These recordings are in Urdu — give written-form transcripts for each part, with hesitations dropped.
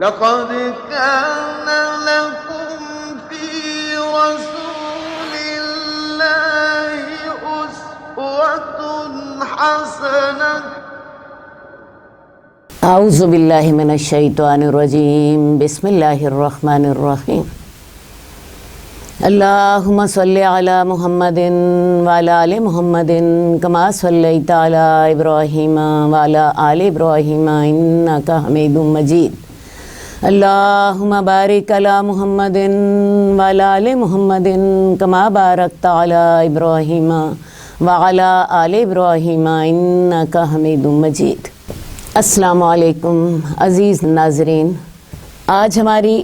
لقد كان لكم في رسول الله أسوة حسنة اعوذ باللہ من الشیطان الرجیم بسم اللہ الرحمن الرحیم اللہم صلی علی محمد وعلی آل محمد کما صلیت علی ابراہیم وعلی آل ابراہیم انکا حمید مجید اللہم بارک علی محمد وعلی آل محمد کما بارکت علی ابراہیم وعلی آل ابراہیم انکا حمید مجید۔ السلام علیکم عزیز ناظرین، آج ہماری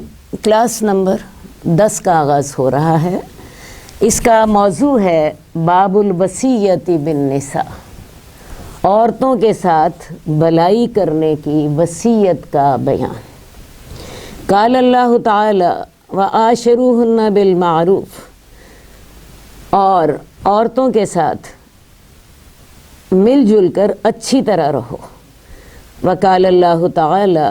کلاس نمبر 10 کا آغاز ہو رہا ہے۔ اس کا موضوع ہے باب الوصیت بالنساء، عورتوں کے ساتھ بھلائی کرنے کی وصیت کا بیان۔ قال اللہ تعالی وعاشروہن بالمعروف، اور عورتوں کے ساتھ مل جل کر اچھی طرح رہو۔ وقال اللہ تعالی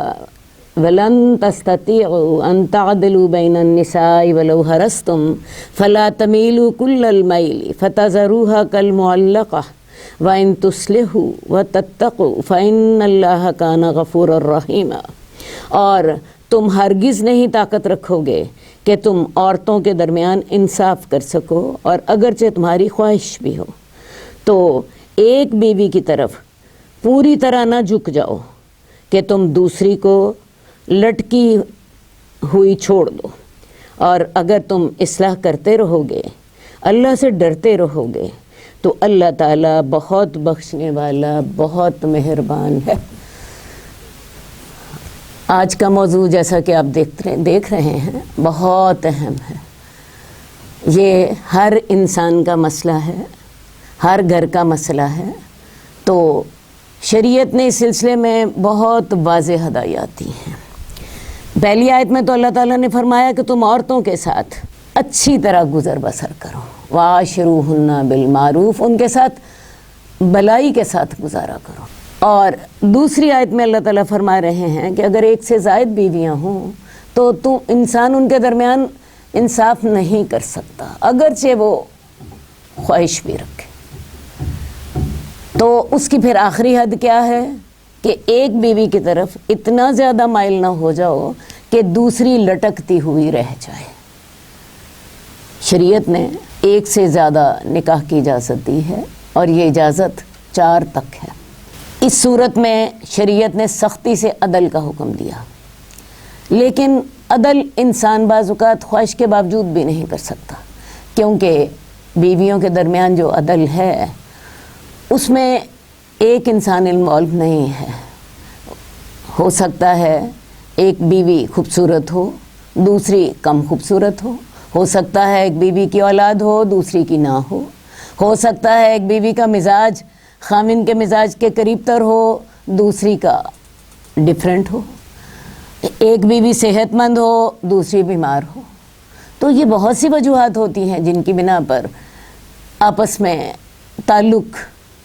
وَلَن تَسْتَطِيعُوا أَن تَعْدِلُوا بَيْنَ النِّسَاءِ وَلَوْ حَرَصْتُمْ فَلَا تَمِيلُوا كُلَّ الْمَيْلِ فَتَذَرُوهَا كَالْمُعَلَّقَةِ وَإِن تُصْلِحُوا وَتَتَّقُوا فَإِنَّ اللَّهَ كَانَ غَفُورًا رَحِيمًا۔ اور تم ہرگز نہیں طاقت رکھو گے کہ تم عورتوں کے درمیان انصاف کر سکو، اور اگرچہ تمہاری خواہش بھی ہو تو ایک بیوی کی طرف پوری طرح نہ جھک جاؤ کہ تم دوسری کو لٹکی ہوئی چھوڑ دو، اور اگر تم اصلاح کرتے رہو گے، اللہ سے ڈرتے رہو گے، تو اللہ تعالیٰ بہت بخشنے والا، بہت مہربان ہے۔ آج کا موضوع جیسا کہ آپ دیکھ رہے ہیں بہت اہم ہے۔ یہ ہر انسان کا مسئلہ ہے، ہر گھر کا مسئلہ ہے۔ تو شریعت نے اس سلسلے میں بہت واضح ہدایات دی ہیں۔ پہلی آیت میں تو اللہ تعالیٰ نے فرمایا کہ تم عورتوں کے ساتھ اچھی طرح گزر بسر کرو، وَعَاشِرُوهُنَّ بِالْمَعْرُوف، ان کے ساتھ بھلائی کے ساتھ گزارا کرو۔ اور دوسری آیت میں اللہ تعالیٰ فرما رہے ہیں کہ اگر ایک سے زائد بیویاں ہوں تو انسان ان کے درمیان انصاف نہیں کر سکتا، اگرچہ وہ خواہش بھی رکھے۔ تو اس کی پھر آخری حد کیا ہے کہ ایک بیوی کی طرف اتنا زیادہ مائل نہ ہو جاؤ کہ دوسری لٹکتی ہوئی رہ جائے۔ شریعت نے ایک سے زیادہ نکاح کی اجازت دی ہے، اور یہ اجازت 4 تک ہے۔ اس صورت میں شریعت نے سختی سے عدل کا حکم دیا، لیکن عدل انسان بعض اوقات خواہش کے باوجود بھی نہیں کر سکتا، کیونکہ بیویوں کے درمیان جو عدل ہے اس میں ایک انسان انوالو نہیں ہے۔ ہو سکتا ہے ایک بیوی خوبصورت ہو، دوسری کم خوبصورت ہو سکتا ہے ایک بیوی کی اولاد ہو، دوسری کی نہ ہو سکتا ہے ایک بیوی کا مزاج خامن کے مزاج کے قریب تر ہو، دوسری کا ڈیفرنٹ ہو، ایک بیوی صحت مند ہو، دوسری بیمار ہو۔ تو یہ بہت سی وجوہات ہوتی ہیں جن کی بنا پر آپس میں تعلق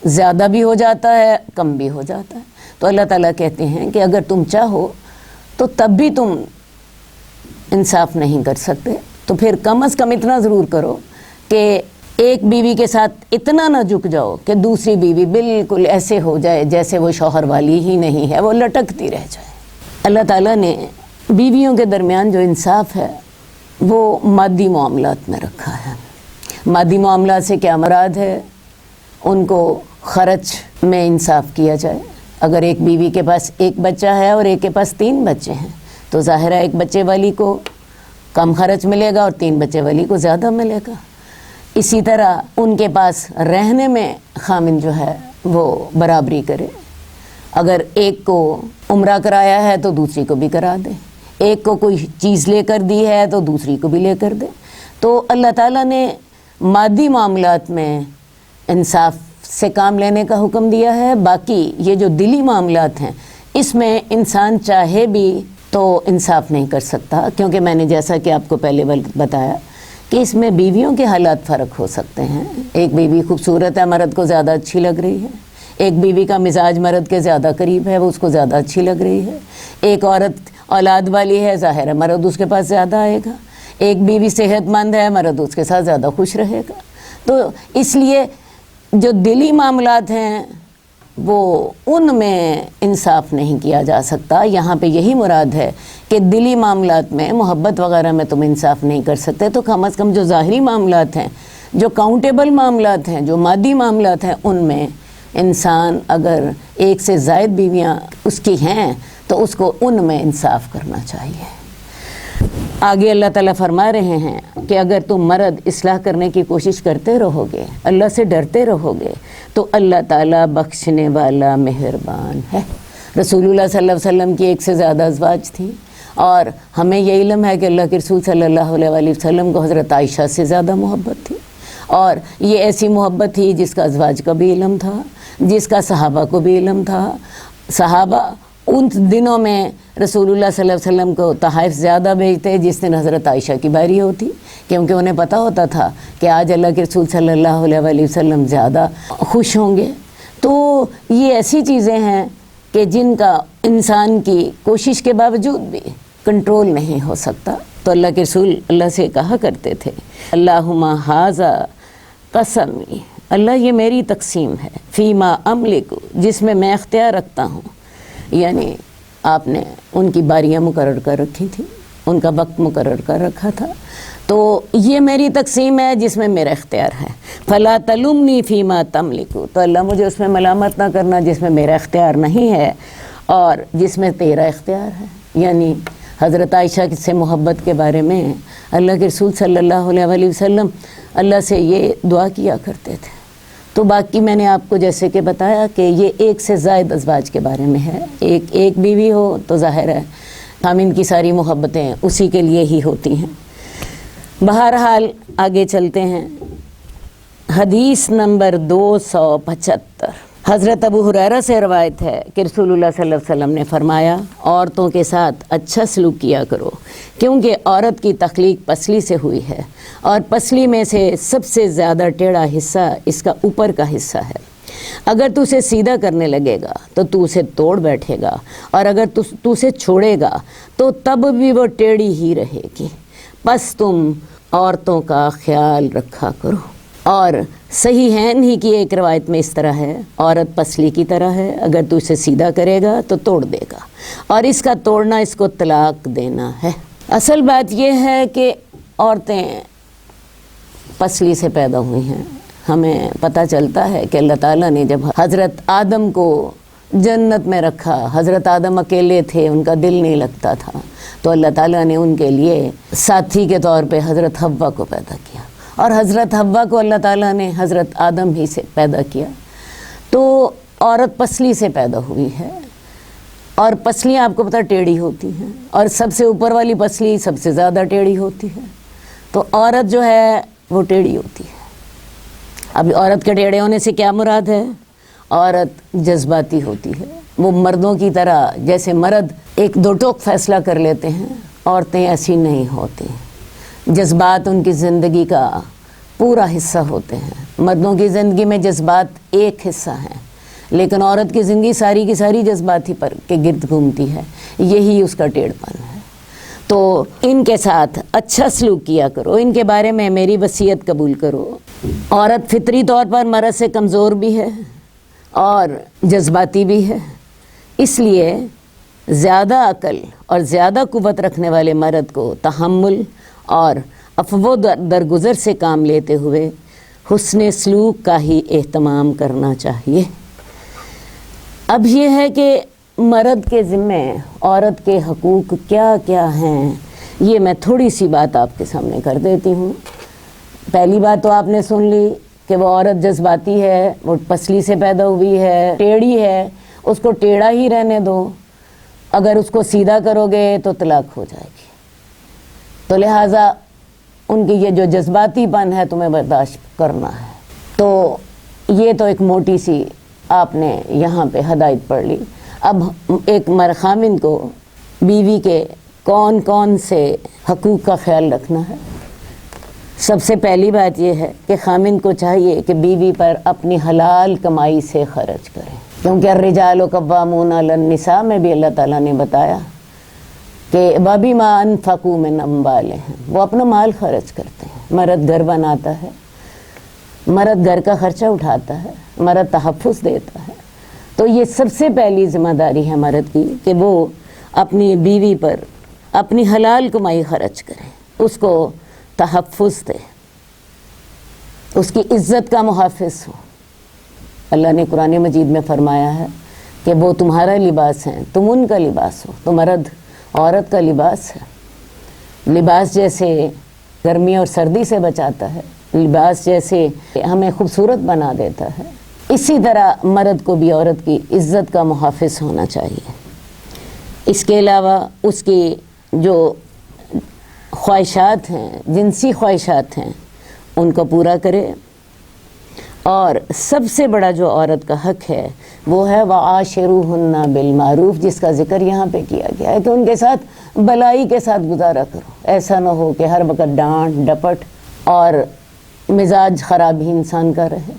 زیادہ بھی ہو جاتا ہے، کم بھی ہو جاتا ہے۔ تو اللہ تعالیٰ کہتے ہیں کہ اگر تم چاہو تو تب بھی تم انصاف نہیں کر سکتے، تو پھر کم از کم اتنا ضرور کرو کہ ایک بیوی کے ساتھ اتنا نہ جھک جاؤ کہ دوسری بیوی بالکل ایسے ہو جائے جیسے وہ شوہر والی ہی نہیں ہے، وہ لٹکتی رہ جائے۔ اللہ تعالیٰ نے بیویوں کے درمیان جو انصاف ہے وہ مادی معاملات میں رکھا ہے۔ مادی معاملات سے کیا مراد ہے؟ ان کو خرچ میں انصاف کیا جائے۔ اگر ایک بیوی کے پاس ایک بچہ ہے اور ایک کے پاس 3 بچے ہیں تو ظاہر ہے ایک بچے والی کو کم خرچ ملے گا اور 3 بچے والی کو زیادہ ملے گا۔ اسی طرح ان کے پاس رہنے میں خامن جو ہے وہ برابری کرے۔ اگر ایک کو عمرہ کرایا ہے تو دوسری کو بھی کرا دے، ایک کو کوئی چیز لے کر دی ہے تو دوسری کو بھی لے کر دے۔ تو اللہ تعالیٰ نے مادی معاملات میں انصاف سے کام لینے کا حکم دیا ہے۔ باقی یہ جو دلی معاملات ہیں اس میں انسان چاہے بھی تو انصاف نہیں کر سکتا، کیونکہ میں نے جیسا کہ آپ کو پہلے بتایا کہ اس میں بیویوں کے حالات فرق ہو سکتے ہیں۔ ایک بیوی خوبصورت ہے، مرد کو زیادہ اچھی لگ رہی ہے۔ ایک بیوی کا مزاج مرد کے زیادہ قریب ہے، وہ اس کو زیادہ اچھی لگ رہی ہے۔ ایک اولاد والی ہے، ظاہر ہے مرد اس کے پاس زیادہ آئے گا. ایک بیوی صحت مند ہے، مرد اس کے ساتھ زیادہ خوش رہے گا. تو اس لیے جو دلی معاملات ہیں وہ ان میں انصاف نہیں کیا جا سکتا. یہاں پہ یہی مراد ہے کہ دلی معاملات میں، محبت وغیرہ میں تم انصاف نہیں کر سکتے، تو کم از کم جو ظاہری معاملات ہیں، جو کاؤنٹیبل معاملات ہیں، جو مادی معاملات ہیں، ان میں انسان اگر ایک سے زائد بیویاں اس کی ہیں تو اس کو ان میں انصاف کرنا چاہیے. آگے اللہ تعالیٰ فرما رہے ہیں کہ اگر تم مرد اصلاح کرنے کی کوشش کرتے رہو گے، اللہ سے ڈرتے رہو گے، تو اللہ تعالیٰ بخشنے والا مہربان ہے. رسول اللہ صلی اللہ علیہ وسلم کی ایک سے زیادہ ازواج تھیں، اور ہمیں یہ علم ہے کہ اللہ کے رسول صلی اللہ علیہ وآلہ وسلم کو حضرت عائشہ سے زیادہ محبت تھی، اور یہ ایسی محبت تھی جس کا ازواج کا بھی علم تھا، جس کا صحابہ کو بھی علم تھا. صحابہ ان دنوں میں رسول اللہ صلی اللہ علیہ وسلم کو تحائف زیادہ بھیجتے جس دن حضرت عائشہ کی باری ہوتی، کیونکہ انہیں پتہ ہوتا تھا کہ آج اللہ کے رسول صلی اللہ علیہ وآلہ وسلم زیادہ خوش ہوں گے. تو یہ ایسی چیزیں ہیں کہ جن کا انسان کی کوشش کے باوجود بھی کنٹرول نہیں ہو سکتا. تو اللہ کے رسول اللہ سے کہا کرتے تھے، اللہم ھذا قسمی، اللہ یہ میری تقسیم ہے، فیما املک، جس میں میں اختیار رکھتا ہوں. یعنی آپ نے ان کی باریاں مقرر کر رکھی تھی، ان کا وقت مقرر کر رکھا تھا، تو یہ میری تقسیم ہے جس میں میرا اختیار ہے. فلا تلمنی فیما تملک، تو اللہ مجھے اس میں ملامت نہ کرنا جس میں میرا اختیار نہیں ہے اور جس میں تیرا اختیار ہے. یعنی حضرت عائشہ سے محبت کے بارے میں اللہ کے رسول صلی اللہ علیہ وآلہ وسلم اللہ سے یہ دعا کیا کرتے تھے. تو باقی میں نے آپ کو جیسے کہ بتایا کہ یہ ایک سے زائد ازواج کے بارے میں ہے. ایک بیوی ہو تو ظاہر ہے خامن کی ساری محبتیں اسی کے لیے ہی ہوتی ہیں. بہرحال آگے چلتے ہیں. حدیث نمبر 275. حضرت ابو ہریرہ سے روایت ہے کہ رسول اللہ صلی اللہ علیہ وسلم نے فرمایا، عورتوں کے ساتھ اچھا سلوک کیا کرو، کیونکہ عورت کی تخلیق پسلی سے ہوئی ہے، اور پسلی میں سے سب سے زیادہ ٹیڑھا حصہ اس کا اوپر کا حصہ ہے. اگر تو اسے سیدھا کرنے لگے گا تو تو اسے توڑ بیٹھے گا، اور اگر تو اسے چھوڑے گا تو تب بھی وہ ٹیڑھی ہی رہے گی. پس تم عورتوں کا خیال رکھا کرو. اور صحیح ہے نہیں کہ ایک روایت میں اس طرح ہے، عورت پسلی کی طرح ہے، اگر تو اسے سیدھا کرے گا تو توڑ دے گا، اور اس کا توڑنا اس کو طلاق دینا ہے. اصل بات یہ ہے کہ عورتیں پسلی سے پیدا ہوئی ہیں. ہمیں پتہ چلتا ہے کہ اللہ تعالیٰ نے جب حضرت آدم کو جنت میں رکھا، حضرت آدم اکیلے تھے، ان کا دل نہیں لگتا تھا، تو اللہ تعالیٰ نے ان کے لیے ساتھی کے طور پہ حضرت حوا کو پیدا کیا، اور حضرت حوا کو اللہ تعالیٰ نے حضرت آدم ہی سے پیدا کیا. تو عورت پسلی سے پیدا ہوئی ہے، اور پسلیاں آپ کو پتہ ٹیڑھی ہوتی ہیں، اور سب سے اوپر والی پسلی سب سے زیادہ ٹیڑھی ہوتی ہے. تو عورت جو ہے وہ ٹیڑھی ہوتی ہے. اب عورت کے ٹیڑھے ہونے سے کیا مراد ہے؟ عورت جذباتی ہوتی ہے. وہ مردوں کی طرح، جیسے مرد ایک دو ٹوک فیصلہ کر لیتے ہیں، عورتیں ایسی نہیں ہوتی. جذبات ان کی زندگی کا پورا حصہ ہوتے ہیں. مردوں کی زندگی میں جذبات ایک حصہ ہیں، لیکن عورت کی زندگی ساری کی ساری جذبات ہی پر کے گرد گھومتی ہے. یہی اس کا ٹیڑھ پن ہے. تو ان کے ساتھ اچھا سلوک کیا کرو، ان کے بارے میں میری وصیت قبول کرو. عورت فطری طور پر مرد سے کمزور بھی ہے اور جذباتی بھی ہے، اس لیے زیادہ عقل اور زیادہ قوت رکھنے والے مرد کو تحمل اور عفو درگزر سے کام لیتے ہوئے حسن سلوک کا ہی اہتمام کرنا چاہیے. اب یہ ہے کہ مرد کے ذمے عورت کے حقوق کیا کیا ہیں، یہ میں تھوڑی سی بات آپ کے سامنے کر دیتی ہوں. پہلی بات تو آپ نے سن لی کہ وہ عورت جذباتی ہے، وہ پسلی سے پیدا ہوئی ہے، ٹیڑھی ہے، اس کو ٹیڑھا ہی رہنے دو. اگر اس کو سیدھا کرو گے تو طلاق ہو جائے گی. تو لہٰذا ان کی یہ جو جذباتی پن ہے تمہیں برداشت کرنا ہے. تو یہ تو ایک موٹی سی آپ نے یہاں پہ ہدایت پڑھ لی. اب ایک خامن کو بیوی کے کون کون سے حقوق کا خیال رکھنا ہے. سب سے پہلی بات یہ ہے کہ خامن کو چاہیے کہ بیوی پر اپنی حلال کمائی سے خرچ کرے، کیونکہ الرجال قوامون علی النساء میں بھی اللہ تعالیٰ نے بتایا کہ بابی ما انفقوا من اموالہم، وہ اپنا مال خرچ کرتے ہیں۔ مرد گھر بناتا ہے، مرد گھر کا خرچہ اٹھاتا ہے، مرد تحفظ دیتا ہے، تو یہ سب سے پہلی ذمہ داری ہے مرد کی کہ وہ اپنی بیوی پر اپنی حلال کمائی خرچ کرے، اس کو تحفظ دے، اس کی عزت کا محافظ ہو۔ اللہ نے قرآن مجید میں فرمایا ہے کہ وہ تمہارا لباس ہیں، تم ان کا لباس ہو۔ تو مرد عورت کا لباس ہے، لباس جیسے گرمی اور سردی سے بچاتا ہے، لباس جیسے ہمیں خوبصورت بنا دیتا ہے، اسی طرح مرد کو بھی عورت کی عزت کا محافظ ہونا چاہیے۔ اس کے علاوہ اس کی جو خواہشات ہیں، جنسی خواہشات ہیں، ان کو پورا کرے۔ اور سب سے بڑا جو عورت کا حق ہے وہ ہے وَعَاشِرُوهُنَّ بِالْمَعْرُوفِ، جس کا ذکر یہاں پہ کیا گیا ہے کہ ان کے ساتھ بلائی کے ساتھ گزارا کرو۔ ایسا نہ ہو کہ ہر وقت ڈانٹ ڈپٹ اور مزاج خراب ہی انسان کا رہے،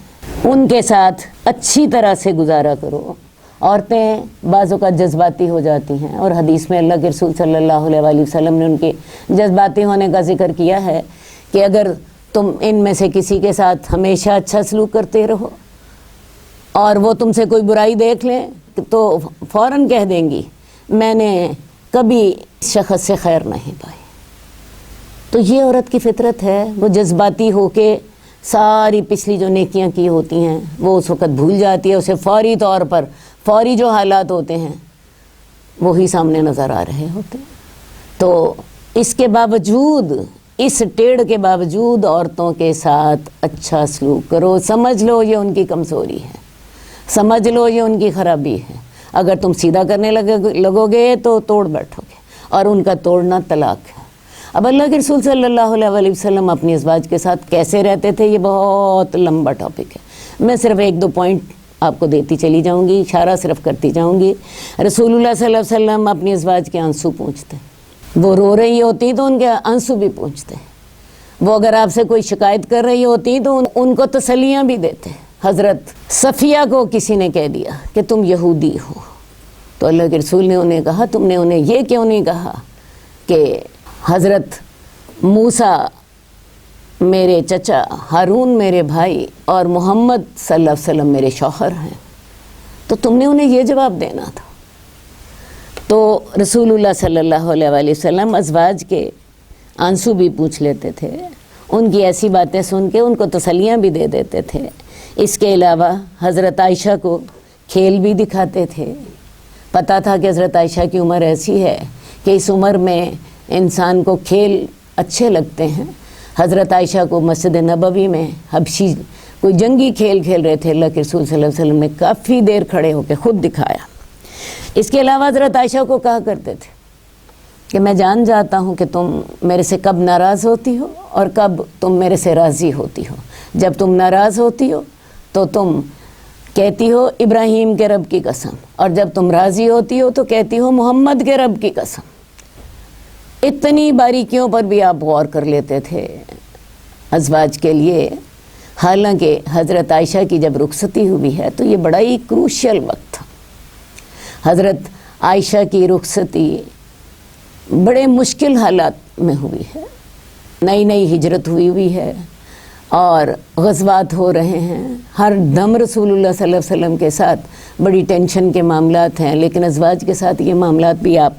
ان کے ساتھ اچھی طرح سے گزارا کرو۔ عورتیں بعض اوقات جذباتی ہو جاتی ہیں، اور حدیث میں اللہ کے رسول صلی اللہ علیہ وآلہ وسلم نے ان کے جذباتی ہونے کا ذکر کیا ہے کہ اگر تم ان میں سے کسی کے ساتھ ہمیشہ اچھا سلوک کرتے رہو اور وہ تم سے کوئی برائی دیکھ لیں تو فوراً کہہ دیں گی میں نے کبھی اس شخص سے خیر نہیں پائی۔ تو یہ عورت کی فطرت ہے، وہ جذباتی ہو کے ساری پچھلی جو نیکیاں کی ہوتی ہیں وہ اس وقت بھول جاتی ہے، اسے فوری طور پر فوری جو حالات ہوتے ہیں وہی سامنے نظر آ رہے ہوتے ہیں۔ تو اس کے باوجود، اس ٹیڑھ کے باوجود عورتوں کے ساتھ اچھا سلوک کرو۔ سمجھ لو یہ ان کی کمزوری ہے، سمجھ لو یہ ان کی خرابی ہے۔ اگر تم سیدھا کرنے لگو گے تو توڑ بیٹھو گے، اور ان کا توڑنا طلاق ہے۔ اب اللہ کے رسول صلی اللہ علیہ وسلم اپنی ازواج کے ساتھ کیسے رہتے تھے، یہ بہت لمبا ٹاپک ہے، میں صرف ایک دو پوائنٹ آپ کو دیتی چلی جاؤں گی، اشارہ صرف کرتی جاؤں گی۔ رسول اللہ صلی اللہ علیہ وسلم اپنی ازواج کے آنسو پوچھتے، وہ رو رہی ہوتی تو ان کے آنسو بھی پوچھتے، وہ اگر آپ سے کوئی شکایت کر رہی ہوتی تو ان کو تسلیاں بھی دیتے۔ حضرت صفیہ کو کسی نے کہہ دیا کہ تم یہودی ہو، تو اللہ کے رسول نے انہیں کہا تم نے انہیں یہ کیوں نہیں کہا کہ حضرت موسیٰ میرے چچا، ہارون میرے بھائی، اور محمد صلی اللہ علیہ وسلم میرے شوہر ہیں، تو تم نے انہیں یہ جواب دینا تھا۔ تو رسول اللہ صلی اللہ علیہ وآلہ وسلم ازواج کے آنسو بھی پوچھ لیتے تھے، ان کی ایسی باتیں سن کے ان کو تسلیاں بھی دے دیتے تھے۔ اس کے علاوہ حضرت عائشہ کو کھیل بھی دکھاتے تھے، پتہ تھا کہ حضرت عائشہ کی عمر ایسی ہے کہ اس عمر میں انسان کو کھیل اچھے لگتے ہیں۔ حضرت عائشہ کو مسجد نبوی میں حبشی کوئی جنگی کھیل کھیل رہے تھے، اللہ کے رسول صلی اللہ علیہ وسلم نے کافی دیر کھڑے ہو کے خود دکھایا۔ اس کے علاوہ حضرت عائشہ کو کہا کرتے تھے کہ میں جان جاتا ہوں کہ تم میرے سے کب ناراض ہوتی ہو اور کب تم میرے سے راضی ہوتی ہو۔ جب تم ناراض ہوتی ہو تو تم کہتی ہو ابراہیم کے رب کی قسم، اور جب تم راضی ہوتی ہو تو کہتی ہو محمد کے رب کی قسم۔ اتنی باریکیوں پر بھی آپ غور کر لیتے تھے ازواج کے لیے۔ حالانکہ حضرت عائشہ کی جب رخصتی ہوئی ہے تو یہ بڑا ہی کروشل وقت تھا۔ حضرت عائشہ کی رخصتی بڑے مشکل حالات میں ہوئی ہے، نئی نئی ہجرت ہوئی ہے اور غزوات ہو رہے ہیں، ہر دم رسول اللہ صلی اللہ علیہ وسلم کے ساتھ بڑی ٹینشن کے معاملات ہیں، لیکن ازواج کے ساتھ یہ معاملات بھی آپ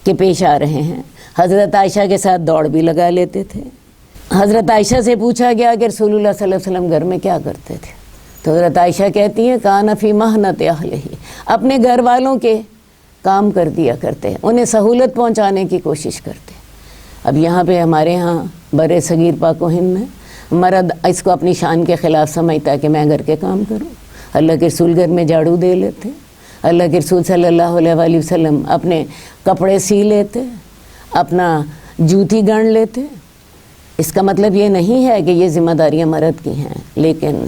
کے پیش آ رہے ہیں۔ حضرت عائشہ کے ساتھ دوڑ بھی لگا لیتے تھے۔ حضرت عائشہ سے پوچھا گیا کہ رسول اللہ صلی اللہ علیہ وسلم گھر میں کیا کرتے تھے، تو حضرت عائشہ کہتی ہیں کان فی محنت اہلہ، اپنے گھر والوں کے کام کر دیا کرتے، انہیں سہولت پہنچانے کی کوشش کرتے۔ اب یہاں پہ ہمارے ہاں برِ صغیر پاک و ہند میں مرد اس کو اپنی شان کے خلاف سمجھتا ہے کہ میں گھر کے کام کروں۔ اللہ کے رسول گھر میں جھاڑو دے لیتے، اللہ کے رسول صلی اللہ علیہ وآلہ وسلم اپنے کپڑے سی لیتے، اپنا جوتی گھڑ لیتے۔ اس کا مطلب یہ نہیں ہے کہ یہ ذمہ داریاں مرد کی ہیں، لیکن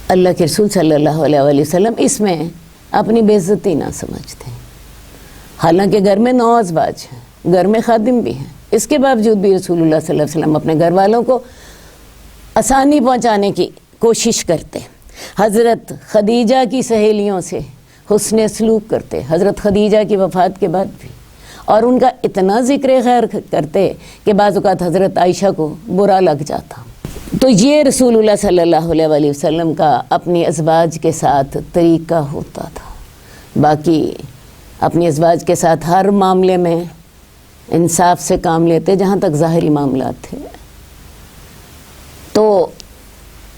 اللہ کے رسول صلی اللہ علیہ وآلہ وسلم اس میں اپنی بے عزتی نہ سمجھتے۔ حالانکہ گھر میں 9 ازواج ہیں، گھر میں خادم بھی ہیں، اس کے باوجود بھی رسول اللہ صلی اللہ علیہ وسلم اپنے گھر والوں کو آسانی پہنچانے کی کوشش کرتے۔ حضرت خدیجہ کی سہیلیوں سے حسن سلوک کرتے، حضرت خدیجہ کی وفات کے بعد بھی، اور ان کا اتنا ذکر خیر کرتے کہ بعض اوقات حضرت عائشہ کو برا لگ جاتا۔ تو یہ رسول اللہ صلی اللہ علیہ وسلم کا اپنی ازواج کے ساتھ طریقہ ہوتا تھا۔ باقی اپنی ازواج کے ساتھ ہر معاملے میں انصاف سے کام لیتے جہاں تک ظاہری معاملات تھے۔ تو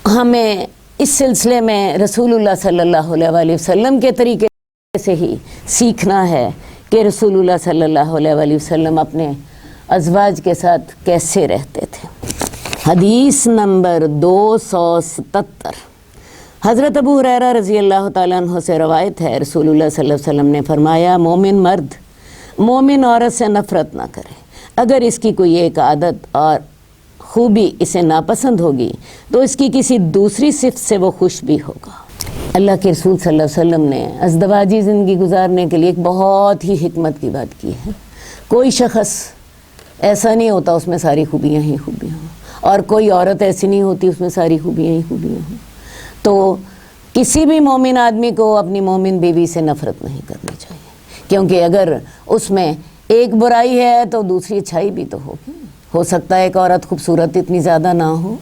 ہمیں اس سلسلے میں رسول اللہ صلی اللہ علیہ وسلم کے طریقے سے ہی سیکھنا ہے کہ رسول اللہ صلی اللہ علیہ وسلم اپنے ازواج کے ساتھ کیسے رہتے تھے۔ حدیث نمبر 277، حضرت ابو ہریرہ رضی اللہ تعالیٰ عنہ سے روایت ہے، رسول اللہ صلی اللہ علیہ وسلم نے فرمایا، مومن مرد مومن عورت سے نفرت نہ کرے، اگر اس کی کوئی ایک عادت اور خوبی اسے ناپسند ہوگی تو اس کی کسی دوسری صفت سے وہ خوش بھی ہوگا۔ اللہ کے رسول صلی اللہ علیہ وسلم نے ازدواجی زندگی گزارنے کے لیے ایک بہت ہی حکمت کی بات کی ہے۔ کوئی شخص ایسا نہیں ہوتا اس میں ساری خوبیاں ہی خوبیاں ہوں، اور کوئی عورت ایسی نہیں ہوتی اس میں ساری خوبیاں ہی خوبیاں ہوں۔ تو کسی بھی مومن آدمی کو اپنی مومن بیوی سے نفرت نہیں کرنی چاہیے، کیونکہ اگر اس میں ایک برائی ہے تو دوسری اچھائی بھی تو ہوگی۔ ہو سکتا ہے ایک عورت خوبصورت اتنی زیادہ نہ ہو،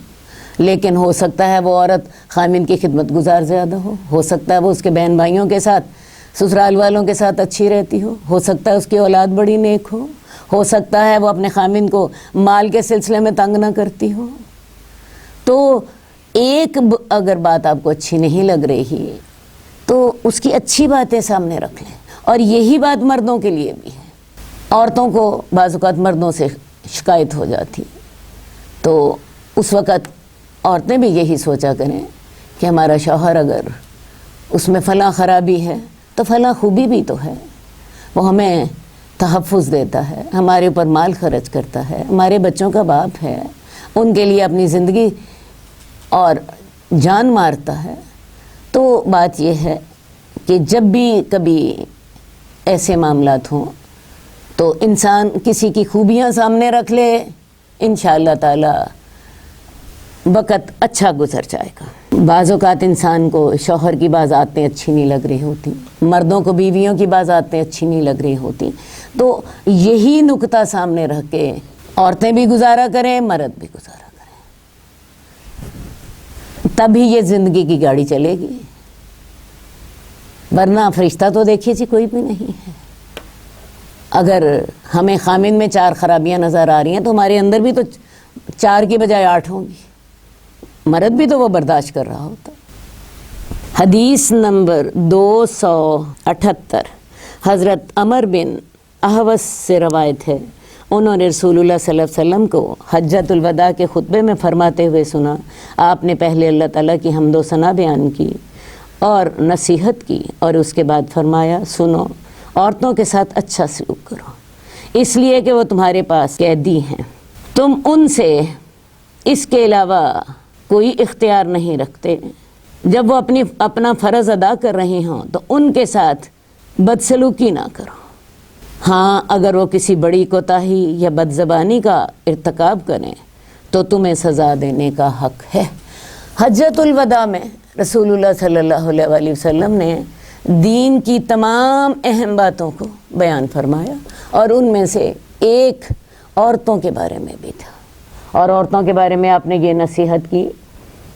لیکن ہو سکتا ہے وہ عورت خامن کی خدمت گزار زیادہ ہو سکتا ہے وہ اس کے بہن بھائیوں کے ساتھ سسرال والوں کے ساتھ اچھی رہتی ہو سکتا ہے اس کی اولاد بڑی نیک ہو سکتا ہے وہ اپنے خامن کو مال کے سلسلے میں تنگ نہ کرتی ہو۔ تو ایک اگر بات آپ کو اچھی نہیں لگ رہی تو اس کی اچھی باتیں سامنے رکھ لیں، اور یہی بات مردوں کے لیے بھی ہے۔ عورتوں کو بعض اوقات مردوں سے شکایت ہو جاتی، تو اس وقت عورتیں بھی یہی سوچا کریں کہ ہمارا شوہر اگر اس میں فلاں خرابی ہے تو فلاں خوبی بھی تو ہے، وہ ہمیں تحفظ دیتا ہے، ہمارے اوپر مال خرچ کرتا ہے، ہمارے بچوں کا باپ ہے، ان کے لیے اپنی زندگی اور جان مارتا ہے۔ تو بات یہ ہے کہ جب بھی کبھی ایسے معاملات ہوں تو انسان کسی کی خوبیاں سامنے رکھ لے، انشاءاللہ تعالی وقت اچھا گزر جائے گا۔ بعض اوقات انسان کو شوہر کی بعض عادتیں اچھی نہیں لگ رہی ہوتی، مردوں کو بیویوں کی بعض عادتیں اچھی نہیں لگ رہی ہوتی، تو یہی نکتہ سامنے رکھ کے عورتیں بھی گزارا کریں، مرد بھی گزارا کریں، تبھی یہ زندگی کی گاڑی چلے گی، ورنہ فرشتہ تو دیکھیے جی کوئی بھی نہیں ہے۔ اگر ہمیں خامن میں 4 خرابیاں نظر آ رہی ہیں تو ہمارے اندر بھی تو 4 کی بجائے 8 ہوں گی، مرد بھی تو وہ برداشت کر رہا ہوتا۔ حدیث نمبر 278، حضرت عمر بن احوص سے روایت ہے، انہوں نے رسول اللہ صلی اللہ علیہ وسلم کو حجۃ الوداع کے خطبے میں فرماتے ہوئے سنا۔ آپ نے پہلے اللہ تعالیٰ کی حمد و ثنا بیان کی اور نصیحت کی، اور اس کے بعد فرمایا، سنو، عورتوں کے ساتھ اچھا سلوک کرو، اس لیے کہ وہ تمہارے پاس قیدی ہیں، تم ان سے اس کے علاوہ کوئی اختیار نہیں رکھتے۔ جب وہ اپنا فرض ادا کر رہے ہوں تو ان کے ساتھ بدسلوکی نہ کرو۔ ہاں اگر وہ کسی بڑی کوتاہی یا بد زبانی کا ارتکاب کریں تو تمہیں سزا دینے کا حق ہے۔ حجۃ الوداع میں رسول اللہ صلی اللہ علیہ وسلم نے دین کی تمام اہم باتوں کو بیان فرمایا، اور ان میں سے ایک عورتوں کے بارے میں بھی تھا، اور عورتوں کے بارے میں آپ نے یہ نصیحت کی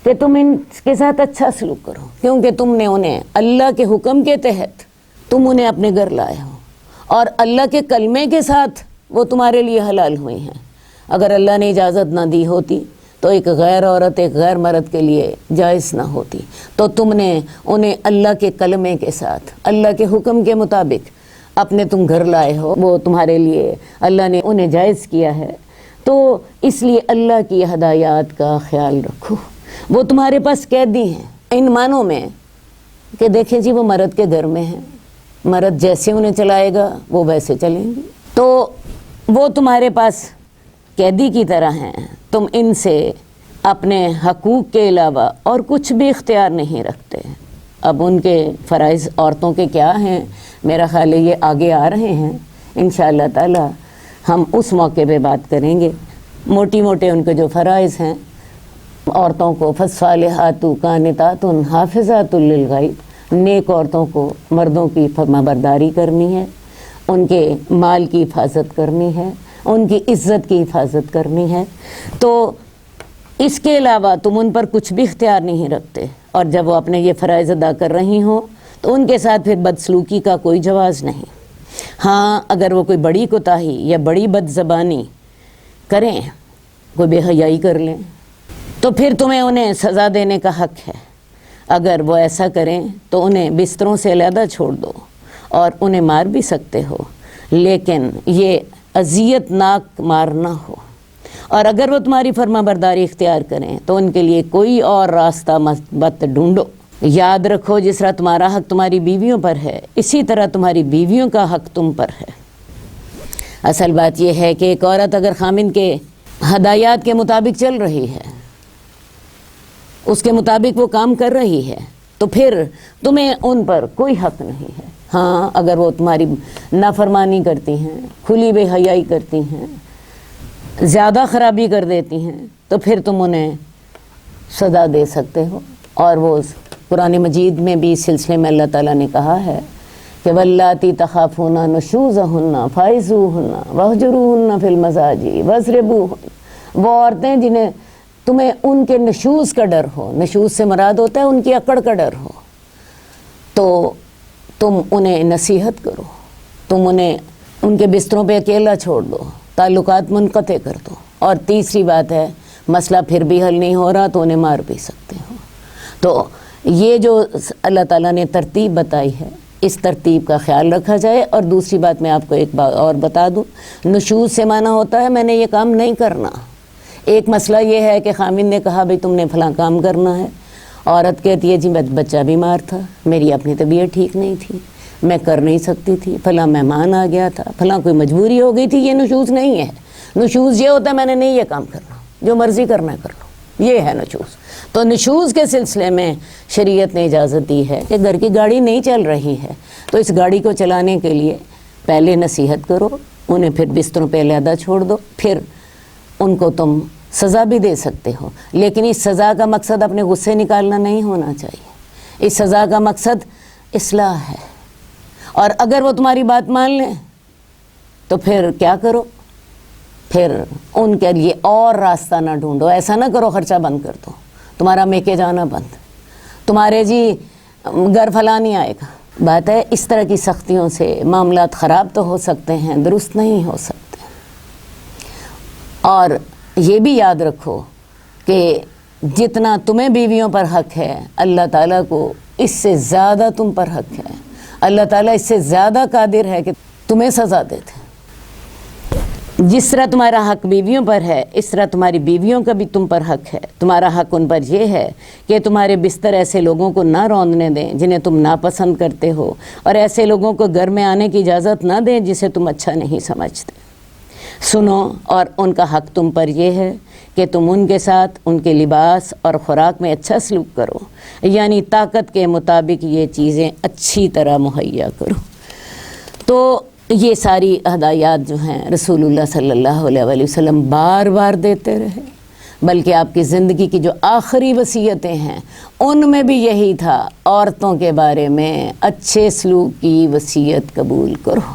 کہ تم ان کے ساتھ اچھا سلوک کرو، کیونکہ تم نے انہیں اللہ کے حکم کے تحت تم انہیں اپنے گھر لائے ہو، اور اللہ کے کلمے کے ساتھ وہ تمہارے لیے حلال ہوئی ہیں۔ اگر اللہ نے اجازت نہ دی ہوتی تو ایک غیر عورت ایک غیر مرد کے لیے جائز نہ ہوتی، تو تم نے انہیں اللہ کے کلمے کے ساتھ اللہ کے حکم کے مطابق اپنے تم گھر لائے ہو، وہ تمہارے لیے اللہ نے انہیں جائز کیا ہے۔ تو اس لیے اللہ کی ہدایات کا خیال رکھو، وہ تمہارے پاس قیدی ہیں، ان معنوں میں کہ دیکھیں جی وہ مرد کے گھر میں ہیں، مرد جیسے انہیں چلائے گا وہ ویسے چلیں گی، تو وہ تمہارے پاس قیدی کی طرح ہیں، تم ان سے اپنے حقوق کے علاوہ اور کچھ بھی اختیار نہیں رکھتے۔ اب ان کے فرائض عورتوں کے کیا ہیں، میرا خیال ہے یہ آگے آ رہے ہیں، انشاءاللہ تعالی ہم اس موقع پہ بات کریں گے۔ موٹی موٹے ان کے جو فرائض ہیں، عورتوں کو فالصالحات قانتات حافظات للغیب، نیک عورتوں کو مردوں کی فرما برداری کرنی ہے، ان کے مال کی حفاظت کرنی ہے، ان کی عزت کی حفاظت کرنی ہے، تو اس کے علاوہ تم ان پر کچھ بھی اختیار نہیں رکھتے، اور جب وہ اپنے یہ فرائض ادا کر رہی ہوں تو ان کے ساتھ پھر بدسلوکی کا کوئی جواز نہیں۔ ہاں اگر وہ کوئی بڑی کوتاہی یا بڑی بد زبانی کریں، کوئی بے حیائی کر لیں، تو پھر تمہیں انہیں سزا دینے کا حق ہے۔ اگر وہ ایسا کریں تو انہیں بستروں سے علیحدہ چھوڑ دو، اور انہیں مار بھی سکتے ہو، لیکن یہ اذیت ناک مار نہ ہو۔ اور اگر وہ تمہاری فرما برداری اختیار کریں تو ان کے لیے کوئی اور راستہ مت ڈھونڈو۔ یاد رکھو جس طرح تمہارا حق تمہاری بیویوں پر ہے، اسی طرح تمہاری بیویوں کا حق تم پر ہے۔ اصل بات یہ ہے کہ ایک عورت اگر خامن کے ہدایات کے مطابق چل رہی ہے، اس کے مطابق وہ کام کر رہی ہے، تو پھر تمہیں ان پر کوئی حق نہیں ہے۔ ہاں اگر وہ تمہاری نافرمانی کرتی ہیں، کھلی بے حیائی کرتی ہیں، زیادہ خرابی کر دیتی ہیں، تو پھر تم انہیں سزا دے سکتے ہو۔ اور وہ قرآن مجید میں بھی اس سلسلے میں اللہ تعالیٰ نے کہا ہے کہ واللاتی تخافون نشوزہن فعظوہن واہجروہن فی المضاجع واضربوہن، وہ عورتیں جنہیں تمہیں ان کے نشوز کا ڈر ہو، نشوز سے مراد ہوتا ہے ان کی اکڑ کا ڈر ہو، تو تم انہیں نصیحت کرو، تم انہیں ان کے بستروں پہ اکیلا چھوڑ دو، تعلقات منقطع کر دو۔ اور تیسری بات ہے مسئلہ پھر بھی حل نہیں ہو رہا تو انہیں مار بھی سکتے ہو۔ تو یہ جو اللہ تعالیٰ نے ترتیب بتائی ہے، اس ترتیب کا خیال رکھا جائے۔ اور دوسری بات میں آپ کو ایک بات اور بتا دوں، نشوز سے معنی ہوتا ہے میں نے یہ کام نہیں کرنا۔ ایک مسئلہ یہ ہے کہ خامن نے کہا بھئی تم نے فلاں کام کرنا ہے، عورت کہتی ہے جی بچہ بیمار تھا، میری اپنی طبیعت ٹھیک نہیں تھی، میں کر نہیں سکتی تھی، فلاں مہمان آ گیا تھا، فلاں کوئی مجبوری ہو گئی تھی۔ یہ نشوز نہیں ہے۔ نشوز یہ ہوتا ہے میں نے نہیں یہ کام کرنا، جو مرضی کرنا ہے کر لو، یہ ہے نشوز۔ تو نشوز کے سلسلے میں شریعت نے اجازت دی ہے کہ گھر کی گاڑی نہیں چل رہی ہے تو اس گاڑی کو چلانے کے لیے پہلے نصیحت کرو، انہیں پھر بستروں پہ علیحدہ چھوڑ دو، پھر ان کو تم سزا بھی دے سکتے ہو، لیکن اس سزا کا مقصد اپنے غصے نکالنا نہیں ہونا چاہیے۔ اس سزا کا مقصد اصلاح ہے، اور اگر وہ تمہاری بات مان لیں تو پھر کیا کرو، پھر ان کے لیے اور راستہ نہ ڈھونڈو۔ ایسا نہ کرو خرچہ بند کر دو، تمہارا میکے جانا بند، تمہارے جی گھر فلاں نہیں آئے گا۔ بات ہے اس طرح کی سختیوں سے معاملات خراب تو ہو سکتے ہیں، درست نہیں ہو سکتے۔ اور یہ بھی یاد رکھو کہ جتنا تمہیں بیویوں پر حق ہے، اللہ تعالیٰ کو اس سے زیادہ تم پر حق ہے۔ اللہ تعالیٰ اس سے زیادہ قادر ہے کہ تمہیں سزا دے دے۔ جس طرح تمہارا حق بیویوں پر ہے، اس طرح تمہاری بیویوں کا بھی تم پر حق ہے۔ تمہارا حق ان پر یہ ہے کہ تمہارے بستر ایسے لوگوں کو نہ روندنے دیں جنہیں تم ناپسند کرتے ہو، اور ایسے لوگوں کو گھر میں آنے کی اجازت نہ دیں جسے تم اچھا نہیں سمجھتے۔ سنو، اور ان کا حق تم پر یہ ہے کہ تم ان کے ساتھ ان کے لباس اور خوراک میں اچھا سلوک کرو، یعنی طاقت کے مطابق یہ چیزیں اچھی طرح مہیا کرو۔ تو یہ ساری ہدایات جو ہیں رسول اللہ صلی اللہ علیہ وآلہ وسلم بار بار دیتے رہے، بلکہ آپ کی زندگی کی جو آخری وصیتیں ہیں ان میں بھی یہی تھا، عورتوں کے بارے میں اچھے سلوک کی وصیت قبول کرو۔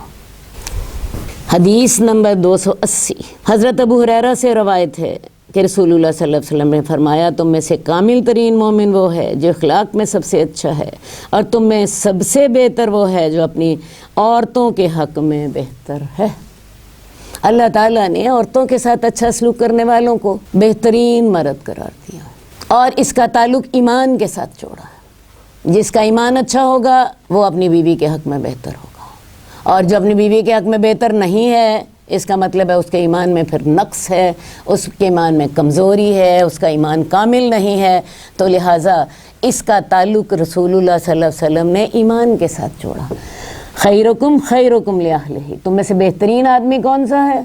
حدیث نمبر 280، حضرت ابو ہریرہ سے روایت ہے کہ رسول اللہ صلی اللہ علیہ وسلم نے فرمایا تم میں سے کامل ترین مومن وہ ہے جو اخلاق میں سب سے اچھا ہے، اور تم میں سب سے بہتر وہ ہے جو اپنی عورتوں کے حق میں بہتر ہے۔ اللہ تعالیٰ نے عورتوں کے ساتھ اچھا سلوک کرنے والوں کو بہترین مرد قرار دیا، اور اس کا تعلق ایمان کے ساتھ جوڑا ہے۔ جس کا ایمان اچھا ہوگا وہ اپنی بیوی کے حق میں بہتر ہوگا، اور جو اپنی بیوی کے حق میں بہتر نہیں ہے اس کا مطلب ہے اس کے ایمان میں پھر نقص ہے، اس کے ایمان میں کمزوری ہے، اس کا ایمان کامل نہیں ہے۔ تو لہٰذا اس کا تعلق رسول اللہ صلی اللہ علیہ وسلم نے ایمان کے ساتھ جوڑا۔ خیرکم خیرکم لأہلہ، تم میں سے بہترین آدمی کون سا ہے؟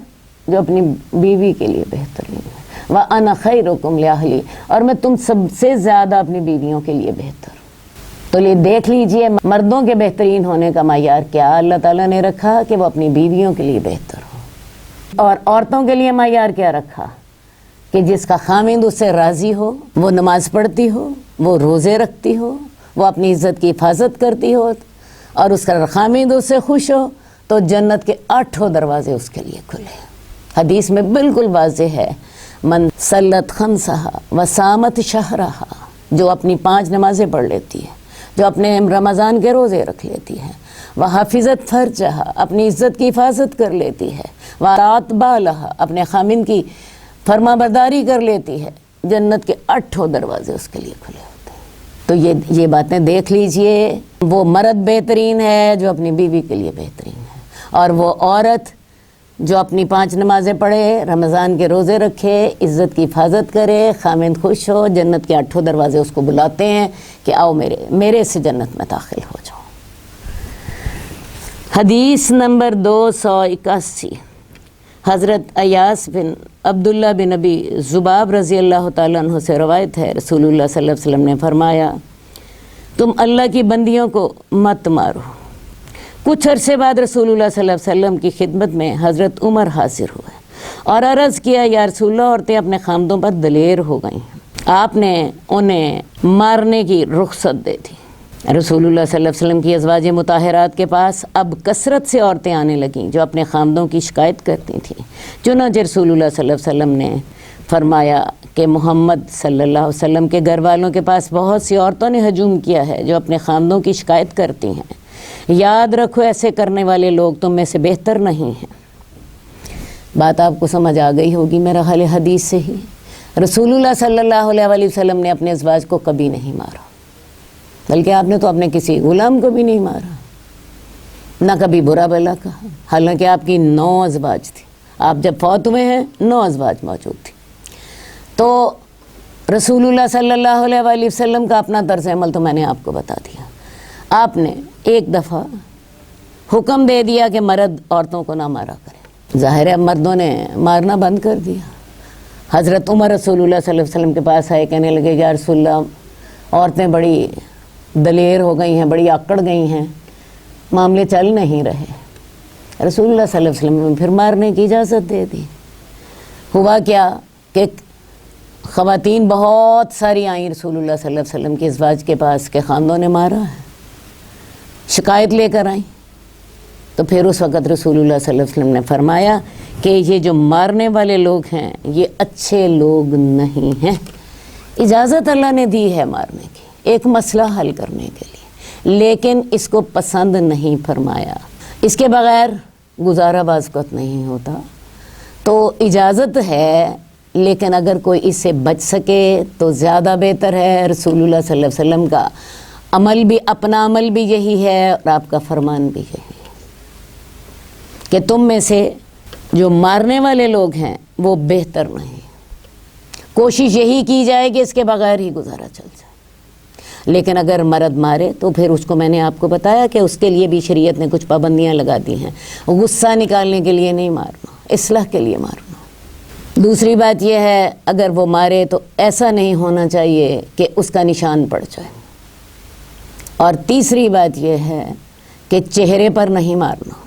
جو اپنی بیوی کے لیے بہترین ہے۔ وأنا خیرکم لأہلی، اور میں تم سب سے زیادہ اپنی بیویوں کے لیے بہتر ہوں۔ تو یہ دیکھ لیجئے مردوں کے بہترین ہونے کا معیار کیا اللہ تعالیٰ نے رکھا کہ وہ اپنی بیویوں کے لیے بہتر ہو، اور عورتوں کے لیے معیار کیا رکھا کہ جس کا خاوند اس سے راضی ہو، وہ نماز پڑھتی ہو، وہ روزے رکھتی ہو، وہ اپنی عزت کی حفاظت کرتی ہو، اور اس کا خاوند اس سے خوش ہو تو جنت کے 8 دروازے اس کے لیے کھلے۔ حدیث میں بالکل واضح ہے، من صلت خمسہا وسامت شہرہا، جو اپنی 5 نمازیں پڑھ لیتی ہے، جو اپنے رمضان کے روزے رکھ لیتی ہے، وحافظت فرجہا، اپنی عزت کی حفاظت کر لیتی ہے، وَرَاتْ بالہا، اپنے خامن کی فرما برداری کر لیتی ہے، جنت کے 8 دروازے اس کے لیے کھلے ہوتے ہیں۔ تو یہ باتیں دیکھ لیجئے، وہ مرد بہترین ہے جو اپنی بیوی کے لیے بہترین ہے، اور وہ عورت جو اپنی 5 نمازیں پڑھے، رمضان کے روزے رکھے، عزت کی حفاظت کرے، خامند خوش ہو، جنت کے 8 دروازے اس کو بلاتے ہیں کہ آؤ میرے سے جنت میں داخل ہو جاؤ۔ حدیث نمبر 281، حضرت ایاس بن عبداللہ بن ابی ذباب رضی اللہ تعالیٰ عنہ سے روایت ہے، رسول اللہ صلی اللہ علیہ وسلم نے فرمایا، تم اللہ کی بندیوں کو مت مارو۔ کچھ عرصے بعد رسول اللہ صلی اللہ علیہ وسلم کی خدمت میں حضرت عمر حاضر ہوئے اور عرض کیا، یا رسول اللہ، عورتیں اپنے خامدوں پر دلیر ہو گئی ہیں، آپ نے انہیں مارنے کی رخصت دے دی۔ رسول اللہ صلی اللہ علیہ وسلم کی ازواج مطہرات کے پاس اب کثرت سے عورتیں آنے لگیں جو اپنے خامدوں کی شکایت کرتی تھیں، چنانچہ رسول اللہ صلی اللہ علیہ وسلم نے فرمایا کہ محمد صلی اللہ علیہ وسلم کے گھر والوں کے پاس بہت سی عورتوں نے ہجوم کیا ہے جو اپنے خامدوں کی شکایت کرتی ہیں، یاد رکھو ایسے کرنے والے لوگ تم میں سے بہتر نہیں ہیں۔ بات آپ کو سمجھ آ گئی ہوگی میرا خیال ہے، حدیث سے ہی رسول اللہ صلی اللہ علیہ وسلم نے اپنے ازواج کو کبھی نہیں مارا، بلکہ آپ نے تو اپنے کسی غلام کو بھی نہیں مارا، نہ کبھی برا بھلا کہا، حالانکہ آپ کی 9 ازواج تھی، آپ جب فوت ہوئے ہیں 9 ازواج موجود تھی۔ تو رسول اللہ صلی اللہ علیہ وسلم کا اپنا طرز عمل تو میں نے آپ کو بتا دیا۔ آپ نے ایک دفعہ حکم دے دیا کہ مرد عورتوں کو نہ مارا کریں، ظاہر ہے مردوں نے مارنا بند کر دیا۔ حضرت عمر رسول اللہ صلی اللہ علیہ وسلم کے پاس آئے، کہنے لگے یا رسول اللہ، عورتیں بڑی دلیر ہو گئی ہیں، بڑی آکڑ گئی ہیں، معاملے چل نہیں رہے۔ رسول اللہ صلی اللہ علیہ وسلم نے پھر مارنے کی اجازت دے دی۔ ہوا کیا کہ خواتین بہت ساری آئیں رسول اللہ صلی اللہ علیہ وسلم کے ازواج کے پاس کہ خاندوں نے مارا ہے، شکایت لے کر آئیں۔ تو پھر اس وقت رسول اللہ صلی اللہ علیہ وسلم نے فرمایا کہ یہ جو مارنے والے لوگ ہیں یہ اچھے لوگ نہیں ہیں۔ اجازت اللہ نے دی ہے مارنے کی، ایک مسئلہ حل کرنے کے لیے، لیکن اس کو پسند نہیں فرمایا۔ اس کے بغیر گزارا بعض وقت نہیں ہوتا، تو اجازت ہے، لیکن اگر کوئی اس سے بچ سکے تو زیادہ بہتر ہے۔ رسول اللہ صلی اللہ علیہ وسلم کا عمل بھی، اپنا عمل بھی یہی ہے اور آپ کا فرمان بھی یہی ہے کہ تم میں سے جو مارنے والے لوگ ہیں وہ بہتر نہیں۔ کوشش یہی کی جائے کہ اس کے بغیر ہی گزارا چل جائے، لیکن اگر مرد مارے تو پھر اس کو، میں نے آپ کو بتایا کہ اس کے لیے بھی شریعت نے کچھ پابندیاں لگا دی ہیں، غصہ نکالنے کے لیے نہیں مارنا، اصلاح کے لیے مارنا۔ دوسری بات یہ ہے، اگر وہ مارے تو ایسا نہیں ہونا چاہیے کہ اس کا نشان پڑ جائے۔ اور تیسری بات یہ ہے کہ چہرے پر نہیں مارنا،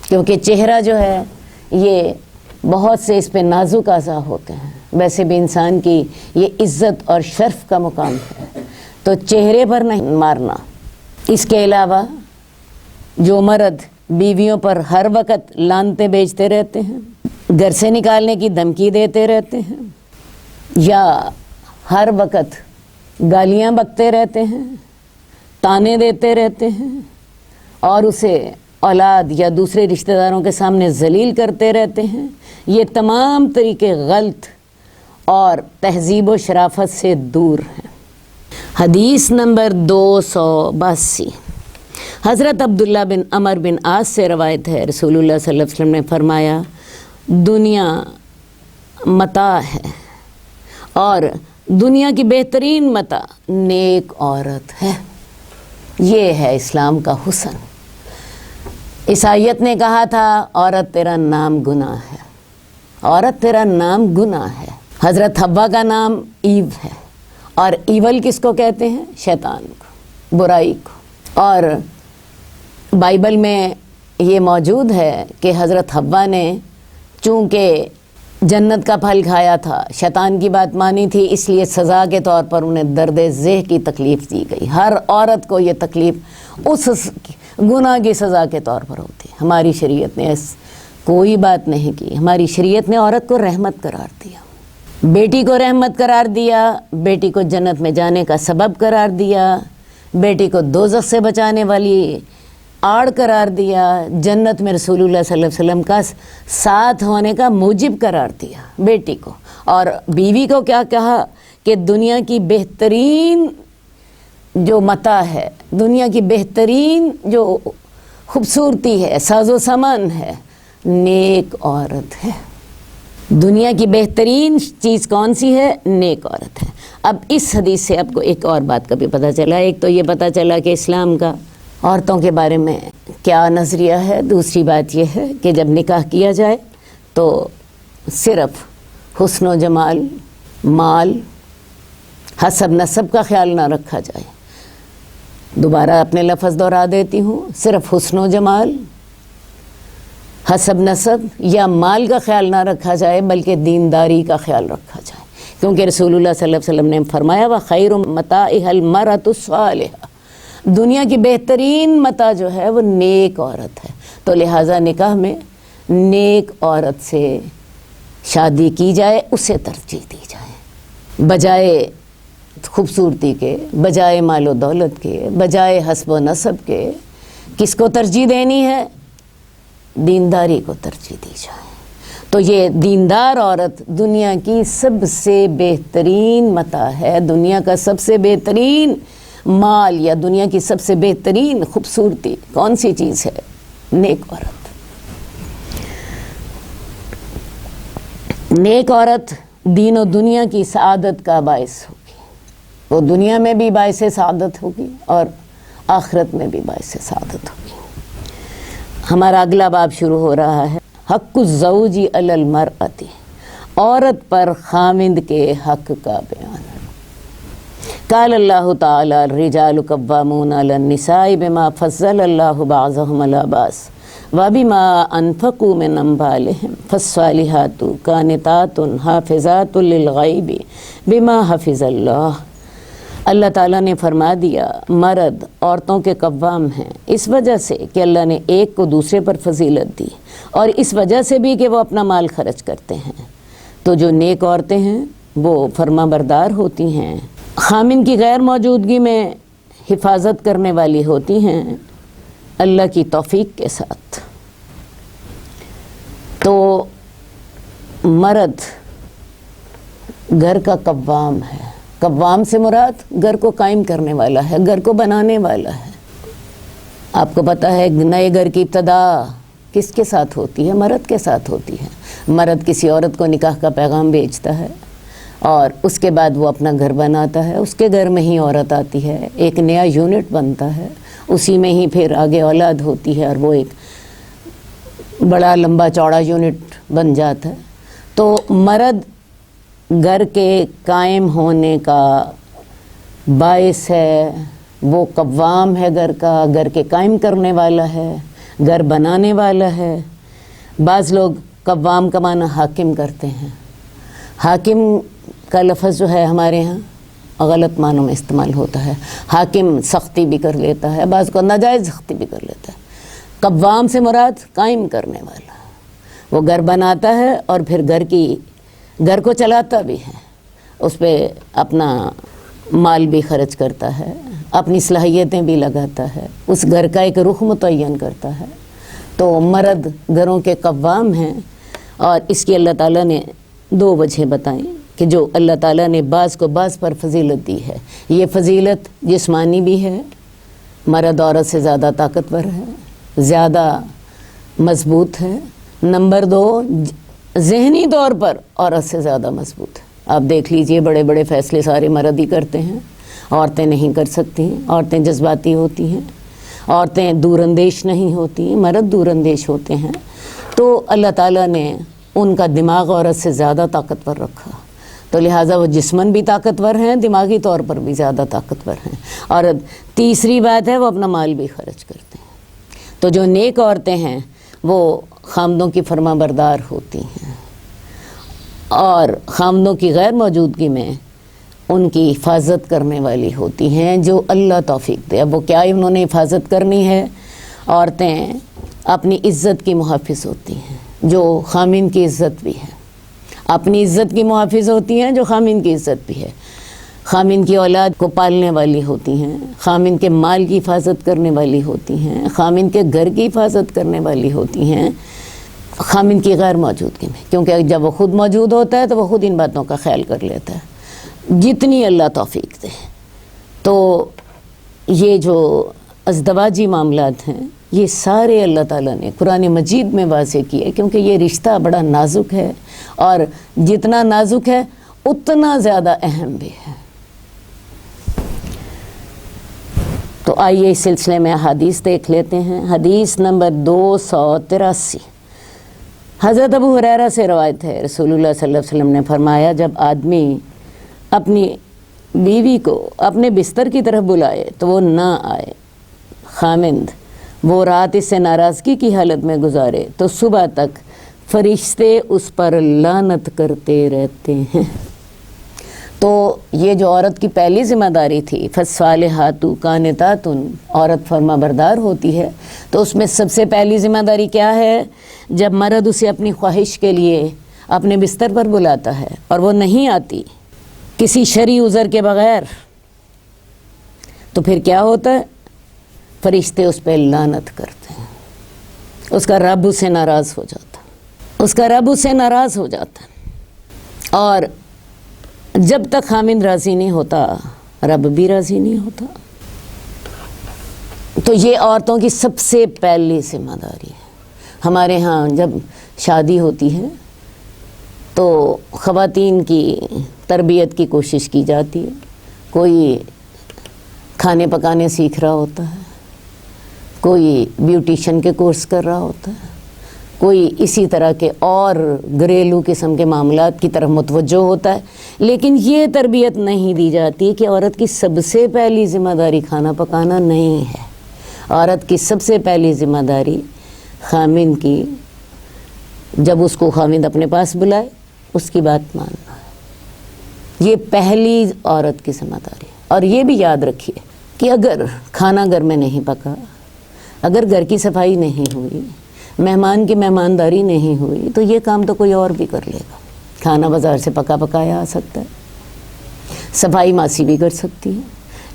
کیونکہ چہرہ جو ہے یہ بہت سے اس پہ نازک اعضاء ہوتے ہیں، ویسے بھی انسان کی یہ عزت اور شرف کا مقام ہے، تو چہرے پر نہیں مارنا۔ اس کے علاوہ جو مرد بیویوں پر ہر وقت لعنتیں بیچتے رہتے ہیں، گھر سے نکالنے کی دھمکی دیتے رہتے ہیں، یا ہر وقت گالیاں بکتے رہتے ہیں، تانے دیتے رہتے ہیں، اور اسے اولاد یا دوسرے رشتہ داروں کے سامنے ذلیل کرتے رہتے ہیں، یہ تمام طریقے غلط اور تہذیب و شرافت سے دور ہیں۔ حدیث نمبر 282، حضرت عبداللہ بن عمر بن عاص سے روایت ہے، رسول اللہ صلی اللہ علیہ وسلم نے فرمایا، دنیا متاع ہے اور دنیا کی بہترین متاع نیک عورت ہے۔ یہ ہے اسلام کا حسن۔ عیسائیت نے کہا تھا، عورت تیرا نام گناہ ہے، عورت تیرا نام گناہ ہے۔ حضرت حوا کا نام ایو ہے، اور ایول کس کو کہتے ہیں؟ شیطان کو، برائی کو۔ اور بائبل میں یہ موجود ہے کہ حضرت حوا نے چونکہ جنت کا پھل کھایا تھا، شیطان کی بات مانی تھی، اس لیے سزا کے طور پر انہیں درد ذہ کی تکلیف دی گئی۔ ہر عورت کو یہ تکلیف گناہ کی سزا کے طور پر ہوتی ہے۔ ہماری شریعت نے کوئی بات نہیں کی، ہماری شریعت نے عورت کو رحمت قرار دیا، بیٹی کو رحمت قرار دیا، بیٹی کو جنت میں جانے کا سبب قرار دیا، بیٹی کو دوزخ سے بچانے والی آڑ قرار دیا، جنت میں رسول اللہ صلی اللہ علیہ وسلم کا ساتھ ہونے کا موجب قرار دیا بیٹی کو۔ اور بیوی کو کیا کہا کہ دنیا کی بہترین جو متاع ہے، دنیا کی بہترین جو خوبصورتی ہے، ساز و سامان ہے، نیک عورت ہے۔ دنیا کی بہترین چیز کون سی ہے؟ نیک عورت ہے۔ اب اس حدیث سے آپ کو ایک اور بات کا بھی پتہ چلا، ایک تو یہ پتہ چلا کہ اسلام کا عورتوں کے بارے میں کیا نظریہ ہے، دوسری بات یہ ہے کہ جب نکاح کیا جائے تو صرف حسن و جمال، مال، حسب نسب کا خیال نہ رکھا جائے۔ دوبارہ اپنے لفظ دہرا دیتی ہوں، صرف حسن و جمال، حسب نسب یا مال کا خیال نہ رکھا جائے، بلکہ دینداری کا خیال رکھا جائے، کیونکہ رسول اللہ صلی اللہ علیہ وسلم نے فرمایا وَخَيْرُ مَتَاعِهَا الْمَرْأَةُ الصَّالِحَةُ، دنیا کی بہترین متاع جو ہے وہ نیک عورت ہے۔ تو لہٰذا نکاح میں نیک عورت سے شادی کی جائے، اسے ترجیح دی جائے، بجائے خوبصورتی کے، بجائے مال و دولت کے، بجائے حسب و نسب کے۔ کس کو ترجیح دینی ہے؟ دینداری کو ترجیح دی جائے۔ تو یہ دیندار عورت دنیا کی سب سے بہترین متاع ہے، دنیا کا سب سے بہترین مال یا دنیا کی سب سے بہترین خوبصورتی کون سی چیز ہے؟ نیک عورت۔ نیک عورت دین و دنیا کی سعادت کا باعث ہوگی، وہ دنیا میں بھی باعث سعادت ہوگی اور آخرت میں بھی باعث سعادت ہوگی۔ ہمارا اگلا باب شروع ہو رہا ہے، حق الزوج علی المرأة، عورت پر خامند کے حق کا بیان۔ قال اللہ تعالی الرجال قوامون علی النساء بما فضل اللہ بعضهم علی بعض وبما انفقوا من اموالهم فالصالحات قانتات حافظات للغیب بما حفظ اللہ۔ اللہ تعالیٰ نے فرما دیا مرد عورتوں کے قوام ہیں، اس وجہ سے کہ اللہ نے ایک کو دوسرے پر فضیلت دی، اور اس وجہ سے بھی کہ وہ اپنا مال خرچ کرتے ہیں۔ تو جو نیک عورتیں ہیں وہ فرما بردار ہوتی ہیں، خامن کی غیر موجودگی میں حفاظت کرنے والی ہوتی ہیں اللہ کی توفیق کے ساتھ۔ تو مرد گھر کا قوام ہے، قوام سے مراد گھر کو قائم کرنے والا ہے، گھر کو بنانے والا ہے۔ آپ کو پتہ ہے نئے گھر کی ابتدا کس کے ساتھ ہوتی ہے؟ مرد کے ساتھ ہوتی ہے۔ مرد کسی عورت کو نکاح کا پیغام بھیجتا ہے اور اس کے بعد وہ اپنا گھر بناتا ہے، اس کے گھر میں ہی عورت آتی ہے، ایک نیا یونٹ بنتا ہے، اسی میں ہی پھر آگے اولاد ہوتی ہے اور وہ ایک بڑا لمبا چوڑا یونٹ بن جاتا ہے۔ تو مرد گھر کے قائم ہونے کا باعث ہے، وہ قوام ہے گھر کا، گھر کے قائم کرنے والا ہے، گھر بنانے والا ہے۔ بعض لوگ قوام کا معنی حاکم کرتے ہیں۔ حاکم کا لفظ جو ہے ہمارے ہاں غلط معنوں میں استعمال ہوتا ہے۔ حاکم سختی بھی کر لیتا ہے، بعض کو ناجائز سختی بھی کر لیتا ہے۔ قوام سے مراد قائم کرنے والا، وہ گھر بناتا ہے اور پھر گھر کو چلاتا بھی ہے، اس پہ اپنا مال بھی خرچ کرتا ہے، اپنی صلاحیتیں بھی لگاتا ہے، اس گھر کا ایک رخ متعین کرتا ہے۔ تو مرد گھروں کے قوام ہیں، اور اس کی اللہ تعالیٰ نے دو وجہیں بتائیں کہ جو اللہ تعالیٰ نے بعض کو بعض پر فضیلت دی ہے۔ یہ فضیلت جسمانی بھی ہے، مرد عورت سے زیادہ طاقتور ہے، زیادہ مضبوط ہے۔ نمبر دو، ذہنی طور پر عورت سے زیادہ مضبوط ہے۔ آپ دیکھ لیجئے بڑے بڑے فیصلے سارے مرد ہی کرتے ہیں، عورتیں نہیں کر سکتی ہیں، عورتیں جذباتی ہوتی ہیں، عورتیں دور اندیش نہیں ہوتی ہیں، مرد دور اندیش ہوتے ہیں۔ تو اللہ تعالیٰ نے ان کا دماغ عورت سے زیادہ طاقتور رکھا، تو لہٰذا وہ جسماً بھی طاقتور ہیں، دماغی طور پر بھی زیادہ طاقتور ہیں، اور تیسری بات ہے وہ اپنا مال بھی خرچ کرتے ہیں۔ تو جو نیک عورتیں ہیں وہ خامدوں کی فرما بردار ہوتی ہیں، اور خامدوں کی غیر موجودگی میں ان کی حفاظت کرنے والی ہوتی ہیں جو اللہ توفیق دے۔ اب وہ کیا انہوں نے حفاظت کرنی ہے؟ عورتیں اپنی عزت کی محافظ ہوتی ہیں جو خامن کی عزت بھی ہے، اپنی عزت کی محافظ ہوتی ہیں جو خامن کی عزت بھی ہے، خامن کی اولاد کو پالنے والی ہوتی ہیں، خامن کے مال کی حفاظت کرنے والی ہوتی ہیں، خامن کے گھر کی حفاظت کرنے والی ہوتی ہیں خامن کی غیر موجودگی میں، کیونکہ جب وہ خود موجود ہوتا ہے تو وہ خود ان باتوں کا خیال کر لیتا ہے جتنی اللہ توفیق دے۔ تو یہ جو ازدواجی معاملات ہیں یہ سارے اللہ تعالیٰ نے قرآن مجید میں واضح کیے، کیونکہ یہ رشتہ بڑا نازک ہے اور جتنا نازک ہے اتنا زیادہ اہم بھی ہے۔ تو آئیے اس سلسلے میں حدیث دیکھ لیتے ہیں۔ حدیث نمبر 283 حضرت ابو ہریرہ سے روایت ہے، رسول اللہ صلی اللہ علیہ وسلم نے فرمایا جب آدمی اپنی بیوی کو اپنے بستر کی طرف بلائے تو وہ نہ آئے، خامند وہ رات اس سے ناراضگی کی حالت میں گزارے تو صبح تک فرشتے اس پر لعنت کرتے رہتے ہیں۔ تو یہ جو عورت کی پہلی ذمہ داری تھی فالصالحات قانتات، عورت فرما بردار ہوتی ہے، تو اس میں سب سے پہلی ذمہ داری کیا ہے؟ جب مرد اسے اپنی خواہش کے لیے اپنے بستر پر بلاتا ہے اور وہ نہیں آتی کسی شرعی عذر کے بغیر، تو پھر کیا ہوتا ہے؟ فرشتے اس پہ لعنت کرتے ہیں، اس کا رب اسے ناراض ہو جاتا ہے، اس کا رب اسے ناراض ہو جاتا ہے، اور جب تک خامند راضی نہیں ہوتا رب بھی راضی نہیں ہوتا۔ تو یہ عورتوں کی سب سے پہلی ذمہ داری ہے۔ ہمارے ہاں جب شادی ہوتی ہے تو خواتین کی تربیت کی کوشش کی جاتی ہے، کوئی کھانے پکانے سیکھ رہا ہوتا ہے، کوئی بیوٹیشن کے کورس کر رہا ہوتا ہے، کوئی اسی طرح کے اور گھریلو قسم کے معاملات کی طرف متوجہ ہوتا ہے، لیکن یہ تربیت نہیں دی جاتی کہ عورت کی سب سے پہلی ذمہ داری کھانا پکانا نہیں ہے۔ عورت کی سب سے پہلی ذمہ داری خامند کی، جب اس کو خامند اپنے پاس بلائے اس کی بات ماننا ہے، یہ پہلی عورت کی ذمہ داری۔ اور یہ بھی یاد رکھیے کہ اگر کھانا گھر میں نہیں پکا، اگر گھر کی صفائی نہیں ہوئی، مہمان کی مہمانداری نہیں ہوئی، تو یہ کام تو کوئی اور بھی کر لے گا۔ کھانا بازار سے پکا پکایا آ سکتا ہے، صفائی ماسی بھی کر سکتی ہے،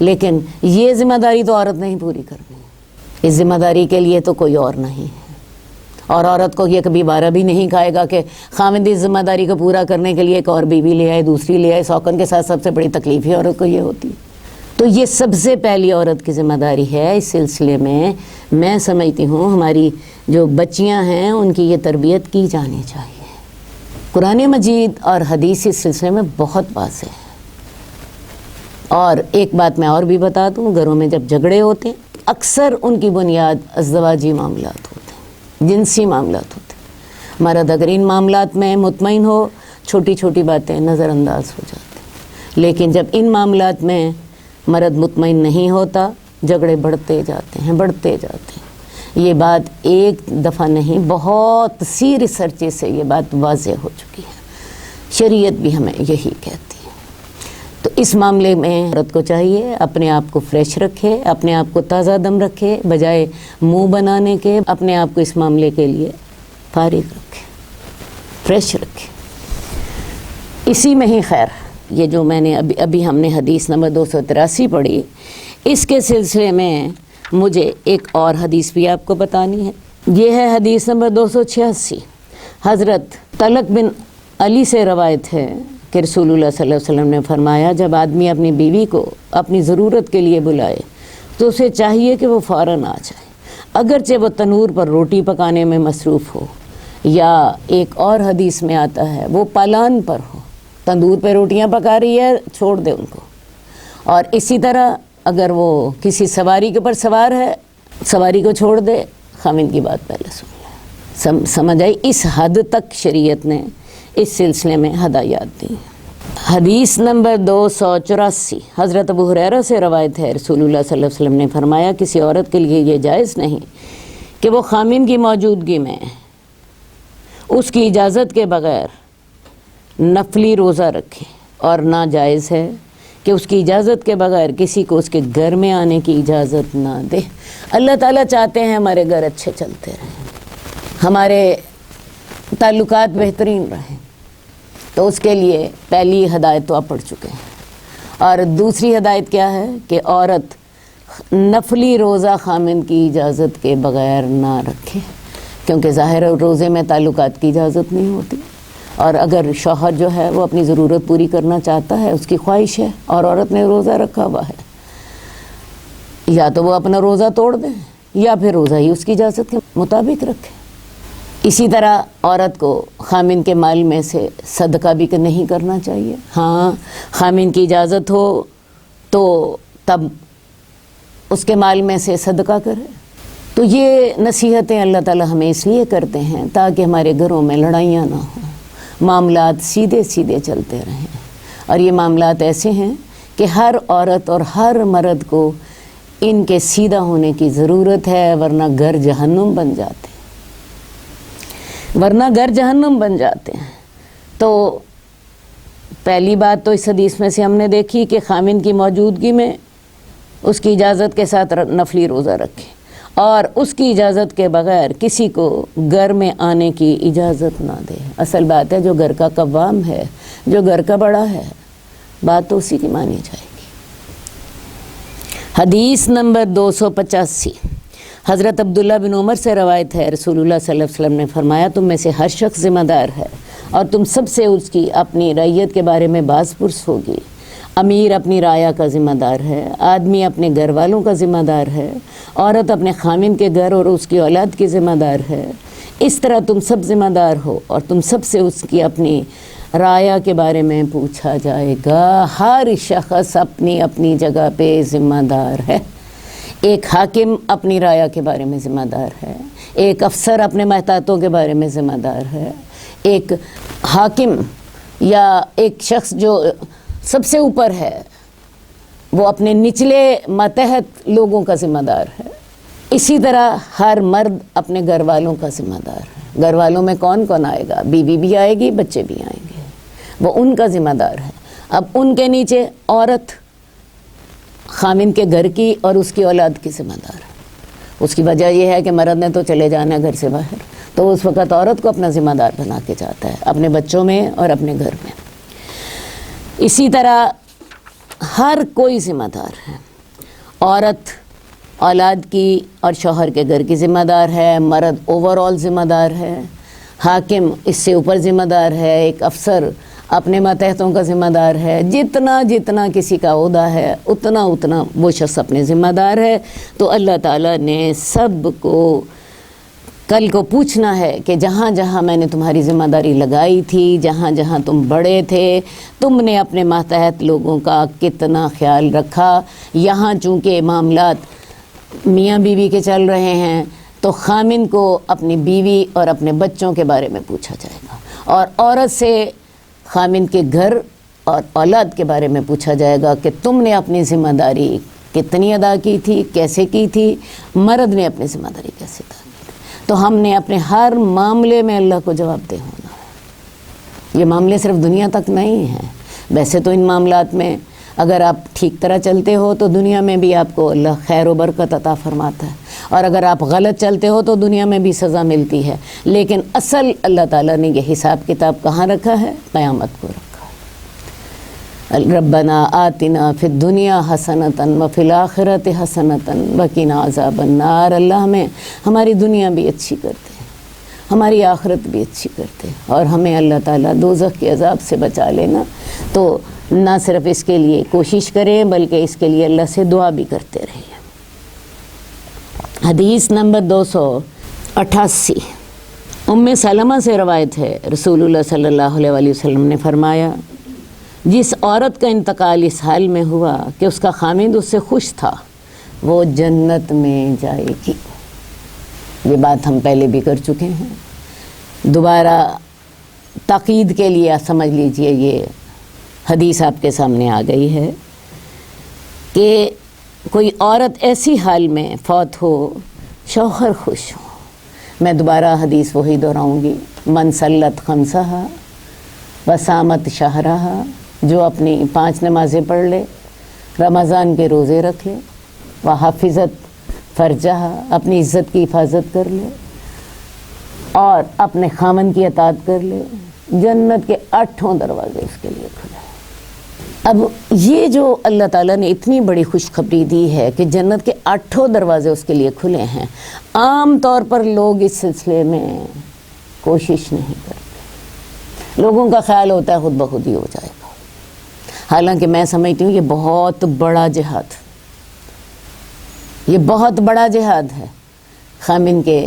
لیکن یہ ذمہ داری تو عورت نہیں پوری کرنی۔ اس ذمہ داری کے لیے تو کوئی اور نہیں ہے، اور عورت کو یہ کبھی بارہ بھی نہیں کھائے گا کہ خامند اس ذمہ داری کو پورا کرنے کے لیے ایک اور بیوی لے آئے، دوسری لے آئے۔ سوکن کے ساتھ سب سے بڑی تکلیف ہی عورت کو یہ ہوتی ہے۔ تو یہ سب سے پہلی عورت کی ذمہ داری ہے۔ اس سلسلے میں سمجھتی ہوں ہماری جو بچیاں ہیں ان کی یہ تربیت کی جانی چاہیے۔ قرآن مجید اور حدیث اس سلسلے میں بہت واضح ہے۔ اور ایک بات میں اور بھی بتا دوں، گھروں میں جب جھگڑے ہوتے ہیں اکثر ان کی بنیاد ازدواجی معاملات ہوتے ہیں، جنسی معاملات ہوتے ہیں۔ مرد اگر ان معاملات میں مطمئن ہو چھوٹی چھوٹی باتیں نظر انداز ہو جاتی ہیں، لیکن جب ان معاملات میں مرد مطمئن نہیں ہوتا جھگڑے بڑھتے جاتے ہیں۔ یہ بات ایک دفعہ نہیں، بہت سی ریسرچ سے یہ بات واضح ہو چکی ہے، شریعت بھی ہمیں یہی کہتی ہے۔ تو اس معاملے میں عورت کو چاہیے اپنے آپ کو فریش رکھے، اپنے آپ کو تازہ دم رکھے، بجائے منہ بنانے کے اپنے آپ کو اس معاملے کے لیے فارغ رکھے، فریش رکھے۔ اسی میں ہی خیر، یہ جو میں نے ابھی ہم نے حدیث نمبر 283 پڑھی، اس کے سلسلے میں مجھے ایک اور حدیث بھی آپ کو بتانی ہے۔ یہ ہے حدیث نمبر 286، حضرت طلق بن علی سے روایت ہے کہ رسول اللہ صلی اللہ علیہ وسلم نے فرمایا جب آدمی اپنی بیوی کو اپنی ضرورت کے لیے بلائے تو اسے چاہیے کہ وہ فوراً آ جائے، اگرچہ وہ تنور پر روٹی پکانے میں مصروف ہو، یا ایک اور حدیث میں آتا ہے وہ پالان پر ہو، تندور پہ روٹیاں پکا رہی ہے چھوڑ دے ان کو۔ اور اسی طرح اگر وہ کسی سواری کے اوپر سوار ہے، سواری کو چھوڑ دے، خامند کی بات پہلے سن لے۔ سمجھ آئی؟ اس حد تک شریعت نے اس سلسلے میں ہدایات دی۔ حدیث نمبر 284، حضرت ابو ہریرہ سے روایت ہے، رسول اللہ صلی اللہ علیہ وسلم نے فرمایا کسی عورت کے لیے یہ جائز نہیں کہ وہ خامند کی موجودگی میں اس کی اجازت کے بغیر نفلی روزہ رکھے، اور ناجائز ہے کہ اس کی اجازت کے بغیر کسی کو اس کے گھر میں آنے کی اجازت نہ دے۔ اللہ تعالیٰ چاہتے ہیں ہمارے گھر اچھے چلتے رہیں، ہمارے تعلقات بہترین رہیں، تو اس کے لیے پہلی ہدایت تو آپ پڑھ چکے ہیں۔ اور دوسری ہدایت کیا ہے کہ عورت نفلی روزہ خامند کی اجازت کے بغیر نہ رکھے، کیونکہ ظاہر ہے روزے میں تعلقات کی اجازت نہیں ہوتی، اور اگر شوہر جو ہے وہ اپنی ضرورت پوری کرنا چاہتا ہے، اس کی خواہش ہے، اور عورت نے روزہ رکھا ہوا ہے، یا تو وہ اپنا روزہ توڑ دیں یا پھر روزہ ہی اس کی اجازت کے مطابق رکھے۔ اسی طرح عورت کو خامند کے مال میں سے صدقہ بھی نہیں کرنا چاہیے۔ ہاں، خامند کی اجازت ہو تو تب اس کے مال میں سے صدقہ کرے۔ تو یہ نصیحتیں اللہ تعالیٰ ہمیں اس لیے کرتے ہیں تاکہ ہمارے گھروں میں لڑائیاں نہ ہوں، معاملات سیدھے سیدھے چلتے رہیں۔ اور یہ معاملات ایسے ہیں کہ ہر عورت اور ہر مرد کو ان کے سیدھا ہونے کی ضرورت ہے، ورنہ گھر جہنم بن جاتے ہیں۔ تو پہلی بات تو اس حدیث میں سے ہم نے دیکھی کہ خامند کی موجودگی میں اس کی اجازت کے ساتھ نفلی روزہ رکھے، اور اس کی اجازت کے بغیر کسی کو گھر میں آنے کی اجازت نہ دے۔ اصل بات ہے جو گھر کا قوام ہے، جو گھر کا بڑا ہے، بات تو اسی کی مانی جائے گی۔ حدیث نمبر 285، حضرت عبداللہ بن عمر سے روایت ہے، رسول اللہ صلی اللہ علیہ وسلم نے فرمایا، تم میں سے ہر شخص ذمہ دار ہے اور تم سب سے اس کی اپنی رعیت کے بارے میں باز پرس ہوگی۔ امیر اپنی رعایا کا ذمہ دار ہے، آدمی اپنے گھر والوں کا ذمہ دار ہے، عورت اپنے خامند کے گھر اور اس کی اولاد کی ذمہ دار ہے۔ اس طرح تم سب ذمہ دار ہو اور تم سب سے اس کی اپنی رعایا کے بارے میں پوچھا جائے گا۔ ہر شخص اپنی اپنی جگہ پہ ذمہ دار ہے۔ ایک حاکم اپنی رعایا کے بارے میں ذمہ دار ہے، ایک افسر اپنے محتاطوں کے بارے میں ذمہ دار ہے، ایک حاکم یا ایک شخص جو سب سے اوپر ہے وہ اپنے نچلے ماتحت لوگوں کا ذمہ دار ہے۔ اسی طرح ہر مرد اپنے گھر والوں کا ذمہ دار ہے۔ گھر والوں میں کون کون آئے گا؟ بیوی بھی آئے گی، بچے بھی آئیں گے، وہ ان کا ذمہ دار ہے۔ اب ان کے نیچے عورت خامند کے گھر کی اور اس کی اولاد کی ذمہ دار ہے۔ اس کی وجہ یہ ہے کہ مرد نے تو چلے جانا ہے گھر سے باہر، تو اس وقت عورت کو اپنا ذمہ دار بنا کے جاتا ہے، اپنے بچوں میں اور اپنے گھر میں۔ اسی طرح ہر کوئی ذمہ دار ہے۔ عورت اولاد کی اور شوہر کے گھر کی ذمہ دار ہے، مرد اوور آل ذمہ دار ہے، حاکم اس سے اوپر ذمہ دار ہے، ایک افسر اپنے ماتحتوں کا ذمہ دار ہے۔ جتنا کسی کا عہدہ ہے اتنا وہ شخص اپنے ذمہ دار ہے۔ تو اللہ تعالیٰ نے سب کو کل کو پوچھنا ہے کہ جہاں جہاں میں نے تمہاری ذمہ داری لگائی تھی، جہاں جہاں تم بڑے تھے، تم نے اپنے ماتحت لوگوں کا کتنا خیال رکھا۔ یہاں چونکہ معاملات میاں بیوی کے چل رہے ہیں تو خامند کو اپنی بیوی اور اپنے بچوں کے بارے میں پوچھا جائے گا، اور عورت سے خامند کے گھر اور اولاد کے بارے میں پوچھا جائے گا کہ تم نے اپنی ذمہ داری کتنی ادا کی تھی، کیسے کی تھی، مرد نے اپنی ذمہ داری کیسے ادا کی تھی۔ تو ہم نے اپنے ہر معاملے میں اللہ کو جواب دہ ہونا ہے۔ یہ معاملے صرف دنیا تک نہیں ہیں، ویسے تو ان معاملات میں اگر آپ ٹھیک طرح چلتے ہو تو دنیا میں بھی آپ کو اللہ خیر و برکت عطا فرماتا ہے، اور اگر آپ غلط چلتے ہو تو دنیا میں بھی سزا ملتی ہے۔ لیکن اصل اللہ تعالیٰ نے یہ حساب کتاب کہاں رکھا ہے؟ قیامت کو رکھا ہے۔ ربنا آتنا فی الدنیا حسنۃ وفی الآخرۃ حسنۃ وقنا عذاب النار۔ اللہ ہمیں ہماری دنیا بھی اچھی کرتے ہیں، ہماری آخرت بھی اچھی کرتے ہیں، اور ہمیں اللہ تعالیٰ دوزخ کے عذاب سے بچا لینا۔ تو نہ صرف اس کے لیے کوشش کریں بلکہ اس کے لیے اللہ سے دعا بھی کرتے رہیں۔ حدیث نمبر 288، ام سلمہ سے روایت ہے، رسول اللہ صلی اللہ علیہ وآلہ وسلم نے فرمایا، جس عورت کا انتقال اس حال میں ہوا کہ اس کا خامند اس سے خوش تھا، وہ جنت میں جائے گی۔ یہ بات ہم پہلے بھی کر چکے ہیں، دوبارہ تاکید کے لیے سمجھ لیجئے یہ حدیث آپ کے سامنے آ گئی ہے کہ کوئی عورت ایسی حال میں فوت ہو، شوہر خوش ہو۔ میں دوبارہ حدیث وہی دہراؤں گی، من صلت خمسہا وصامت شہرہا، جو اپنی 5 نمازیں پڑھ لے، رمضان کے روزے رکھ لے، وحافظت فرجہ، اپنی عزت کی حفاظت کر لے اور اپنے خامن کی اطاعت کر لے، جنت کے 8 دروازے اس کے لیے کھلے۔ اب یہ جو اللہ تعالیٰ نے اتنی بڑی خوشخبری دی ہے کہ جنت کے 8 دروازے اس کے لیے کھلے ہیں، عام طور پر لوگ اس سلسلے میں کوشش نہیں کرتے، لوگوں کا خیال ہوتا ہے خود بخود ہی ہو جائے گا، حالانکہ میں سمجھتی ہوں یہ بہت بڑا جہاد، یہ بہت بڑا جہاد ہے۔ خامن کے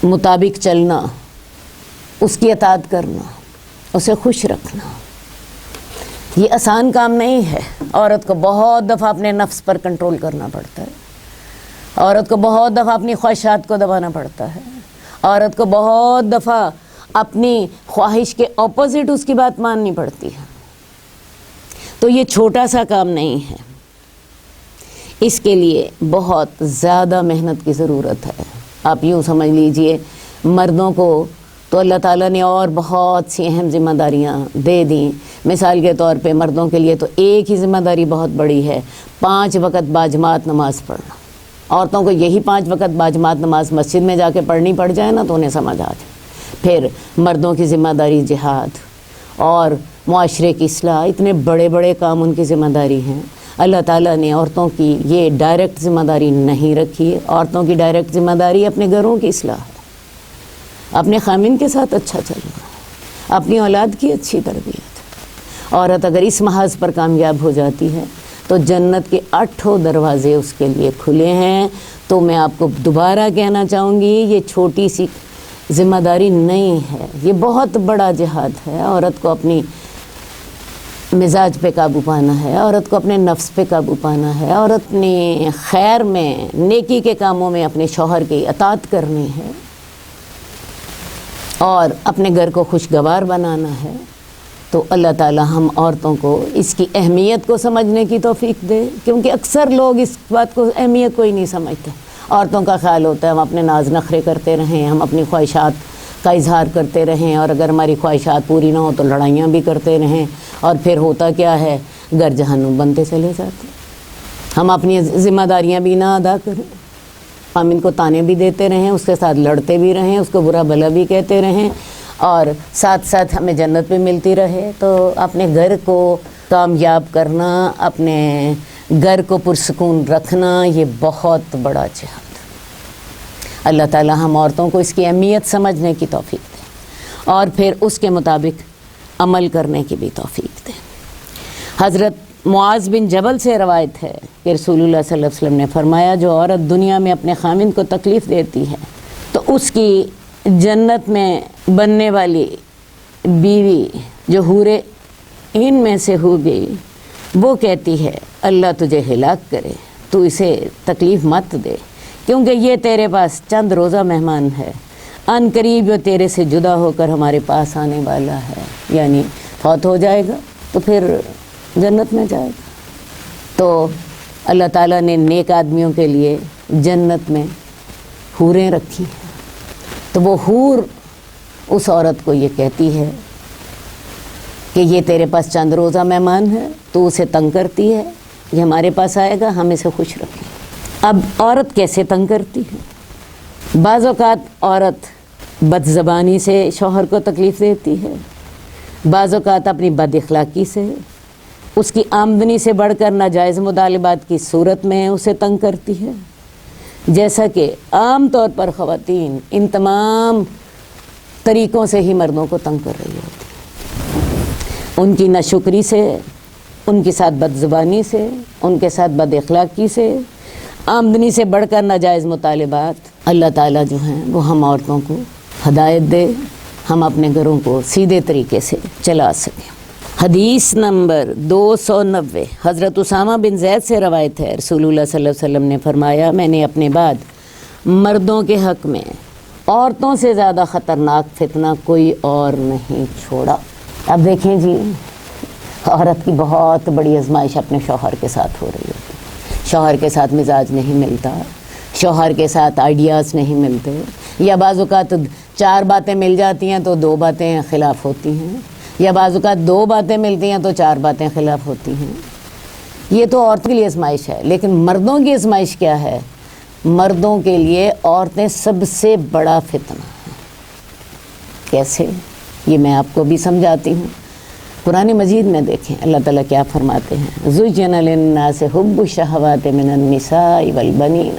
مطابق چلنا، اس کی اطاعت کرنا، اسے خوش رکھنا، یہ آسان کام نہیں ہے۔ عورت کو بہت دفعہ اپنے نفس پر کنٹرول کرنا پڑتا ہے، عورت کو بہت دفعہ اپنی خواہشات کو دبانا پڑتا ہے، عورت کو بہت دفعہ اپنی خواہش کے اپوزٹ اس کی بات ماننی پڑتی ہے۔ تو یہ چھوٹا سا کام نہیں ہے، اس کے لیے بہت زیادہ محنت کی ضرورت ہے۔ آپ یوں سمجھ لیجئے مردوں کو تو اللہ تعالیٰ نے اور بہت سی اہم ذمہ داریاں دے دیں۔ مثال کے طور پہ مردوں کے لیے تو ایک ہی ذمہ داری بہت بڑی ہے، 5 وقت باجماعت نماز پڑھنا۔ عورتوں کو یہی 5 وقت باجماعت نماز مسجد میں جا کے پڑھنی پڑ جائے نا تو انہیں سمجھ آ جائے۔ پھر مردوں کی ذمہ داری جہاد اور معاشرے کی اصلاح، اتنے بڑے بڑے کام ان کی ذمہ داری ہیں۔ اللہ تعالیٰ نے عورتوں کی یہ ڈائریکٹ ذمہ داری نہیں رکھی ہے۔ عورتوں کی ڈائریکٹ ذمہ داری اپنے گھروں کی اصلاح ہے، اپنے خامن کے ساتھ اچھا چلنا، اپنی اولاد کی اچھی تربیت۔ عورت اگر اس محاذ پر کامیاب ہو جاتی ہے تو جنت کے 8 دروازے اس کے لیے کھلے ہیں۔ تو میں آپ کو دوبارہ کہنا چاہوں گی، یہ چھوٹی سی ذمہ داری نہیں ہے، یہ بہت بڑا جہاد ہے۔ عورت کو اپنی مزاج پہ قابو پانا ہے، عورت کو اپنے نفس پہ قابو پانا ہے، عورت اپنی خیر میں، نیکی کے کاموں میں اپنے شوہر کی اطاعت کرنی ہے اور اپنے گھر کو خوشگوار بنانا ہے۔ تو اللہ تعالیٰ ہم عورتوں کو اس کی اہمیت کو سمجھنے کی توفیق دے، کیونکہ اکثر لوگ اس بات کو، اہمیت کو ہی نہیں سمجھتے۔ عورتوں کا خیال ہوتا ہے ہم اپنے ناز نخرے کرتے رہیں، ہم اپنی خواہشات کا اظہار کرتے رہیں، اور اگر ہماری خواہشات پوری نہ ہوں تو لڑائیاں بھی کرتے رہیں، اور پھر ہوتا کیا ہے، گھر جہنم بنتے چلے جاتے۔ ہم اپنی ذمہ داریاں بھی نہ ادا کریں، ہم ان کو تانے بھی دیتے رہیں، اس کے ساتھ لڑتے بھی رہیں، اس کو برا بھلا بھی کہتے رہیں، اور ساتھ ساتھ ہمیں جنت بھی ملتی رہے۔ تو اپنے گھر کو کامیاب کرنا، اپنے گھر کو پرسکون رکھنا، یہ بہت بڑا جہاد۔ اللہ تعالیٰ ہم عورتوں کو اس کی اہمیت سمجھنے کی توفیق دے اور پھر اس کے مطابق عمل کرنے کی بھی توفیق دے۔ حضرت معاذ بن جبل سے روایت ہے کہ رسول اللہ صلی اللہ علیہ وسلم نے فرمایا، جو عورت دنیا میں اپنے خامن کو تکلیف دیتی ہے تو اس کی جنت میں بننے والی بیوی جو حور عین میں سے ہوگی، وہ کہتی ہے اللہ تجھے ہلاک کرے، تو اسے تکلیف مت دے، کیونکہ یہ تیرے پاس چند روزہ مہمان ہے، ان قریب وہ تیرے سے جدا ہو کر ہمارے پاس آنے والا ہے، یعنی فوت ہو جائے گا تو پھر جنت میں جائے گا۔ تو اللہ تعالیٰ نے نیک آدمیوں کے لیے جنت میں حوریں رکھی ہیں، تو وہ حور اس عورت کو یہ کہتی ہے کہ یہ تیرے پاس چند روزہ مہمان ہے، تو اسے تنگ کرتی ہے، یہ ہمارے پاس آئے گا، ہم اسے خوش رکھیں۔ اب عورت کیسے تنگ کرتی ہے؟ بعض اوقات عورت بد زبانی سے شوہر کو تکلیف دیتی ہے، بعض اوقات اپنی بد اخلاقی سے، اس کی آمدنی سے بڑھ کر ناجائز مطالبات کی صورت میں اسے تنگ کرتی ہے، جیسا کہ عام طور پر خواتین ان تمام طریقوں سے ہی مردوں کو تنگ کر رہی ہوتی ہیں، ان کی ناشکری سے، ان کے ساتھ بد زبانی سے، ان کے ساتھ بد اخلاقی سے، آمدنی سے بڑھ کر ناجائز مطالبات۔ اللہ تعالیٰ جو ہیں وہ ہم عورتوں کو ہدایت دے، ہم اپنے گھروں کو سیدھے طریقے سے چلا سکیں۔ حدیث نمبر 290 حضرت اسامہ بن زید سے روایت ہے، رسول اللہ صلی اللہ علیہ وسلم نے فرمایا، میں نے اپنے بعد مردوں کے حق میں عورتوں سے زیادہ خطرناک فتنہ کوئی اور نہیں چھوڑا۔ اب دیکھیں جی، عورت کی بہت بڑی آزمائش اپنے شوہر کے ساتھ ہو رہی ہوتی ہے، شوہر کے ساتھ مزاج نہیں ملتا، شوہر کے ساتھ آئیڈیاز نہیں ملتے، یا بعض اوقات 4 باتیں مل جاتی ہیں تو 2 باتیں خلاف ہوتی ہیں، یا بعض اوقات 2 باتیں ملتی ہیں تو 4 باتیں خلاف ہوتی ہیں، یہ تو عورتوں کے لیے آزمائش ہے، لیکن مردوں کی آزمائش کیا ہے؟ مردوں کے لیے عورتیں سب سے بڑا فتنہ ہیں۔ کیسے؟ یہ میں آپ کو بھی سمجھاتی ہوں۔ قرآن مجید میں دیکھیں اللہ تعالیٰ کیا فرماتے ہیں، زُجِّنَ لِلنَّاسِ حُبُّ الشَّهَوَاتِ مِنَ النِّسَاءِ وَالْبَنِينَ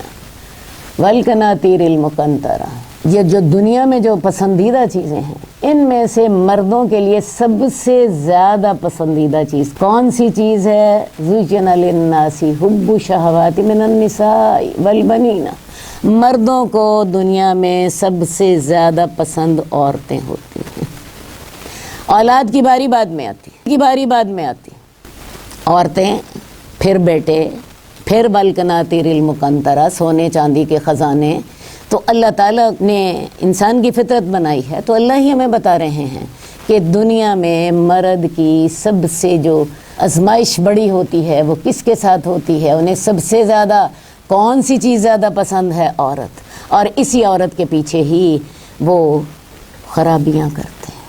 وَالْقَنَاطِيرِ الْمُقَنطَرَةِ، یہ جو دنیا میں جو پسندیدہ چیزیں ہیں، ان میں سے مردوں کے لیے سب سے زیادہ پسندیدہ چیز کون سی چیز ہے؟ زُجِّنَ لِلنَّاسِ حُبُّ الشَّهَوَاتِ مِنَ النِّسَاءِ وَالْبَنِينَ، مردوں کو دنیا میں سب سے زیادہ پسند عورتیں ہوتی ہیں۔ اولاد کی باری بعد میں آتی عورتیں، پھر بیٹے، پھر بالقناطیر المقنطرہ، سونے چاندی کے خزانے۔ تو اللہ تعالیٰ نے انسان کی فطرت بنائی ہے، تو اللہ ہی ہمیں بتا رہے ہیں کہ دنیا میں مرد کی سب سے جو آزمائش بڑی ہوتی ہے وہ کس کے ساتھ ہوتی ہے؟ انہیں سب سے زیادہ کون سی چیز زیادہ پسند ہے؟ عورت، اور اسی عورت کے پیچھے ہی وہ خرابیاں کرتے ہیں۔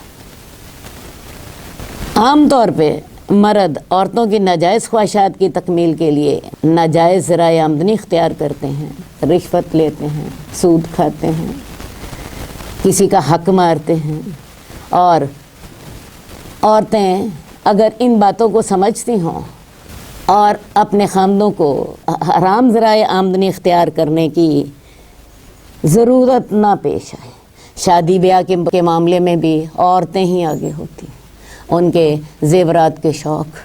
عام طور پہ مرد عورتوں کی ناجائز خواہشات کی تکمیل کے لیے ناجائز ذرائع آمدنی اختیار کرتے ہیں، رشوت لیتے ہیں، سود کھاتے ہیں، کسی کا حق مارتے ہیں، اور عورتیں اگر ان باتوں کو سمجھتی ہوں اور اپنے خاندوں کو حرام ذرائع آمدنی اختیار کرنے کی ضرورت نہ پیش آئے، شادی بیاہ کے معاملے میں بھی عورتیں ہی آگے ہوتی ہیں، ان کے زیورات کے شوق،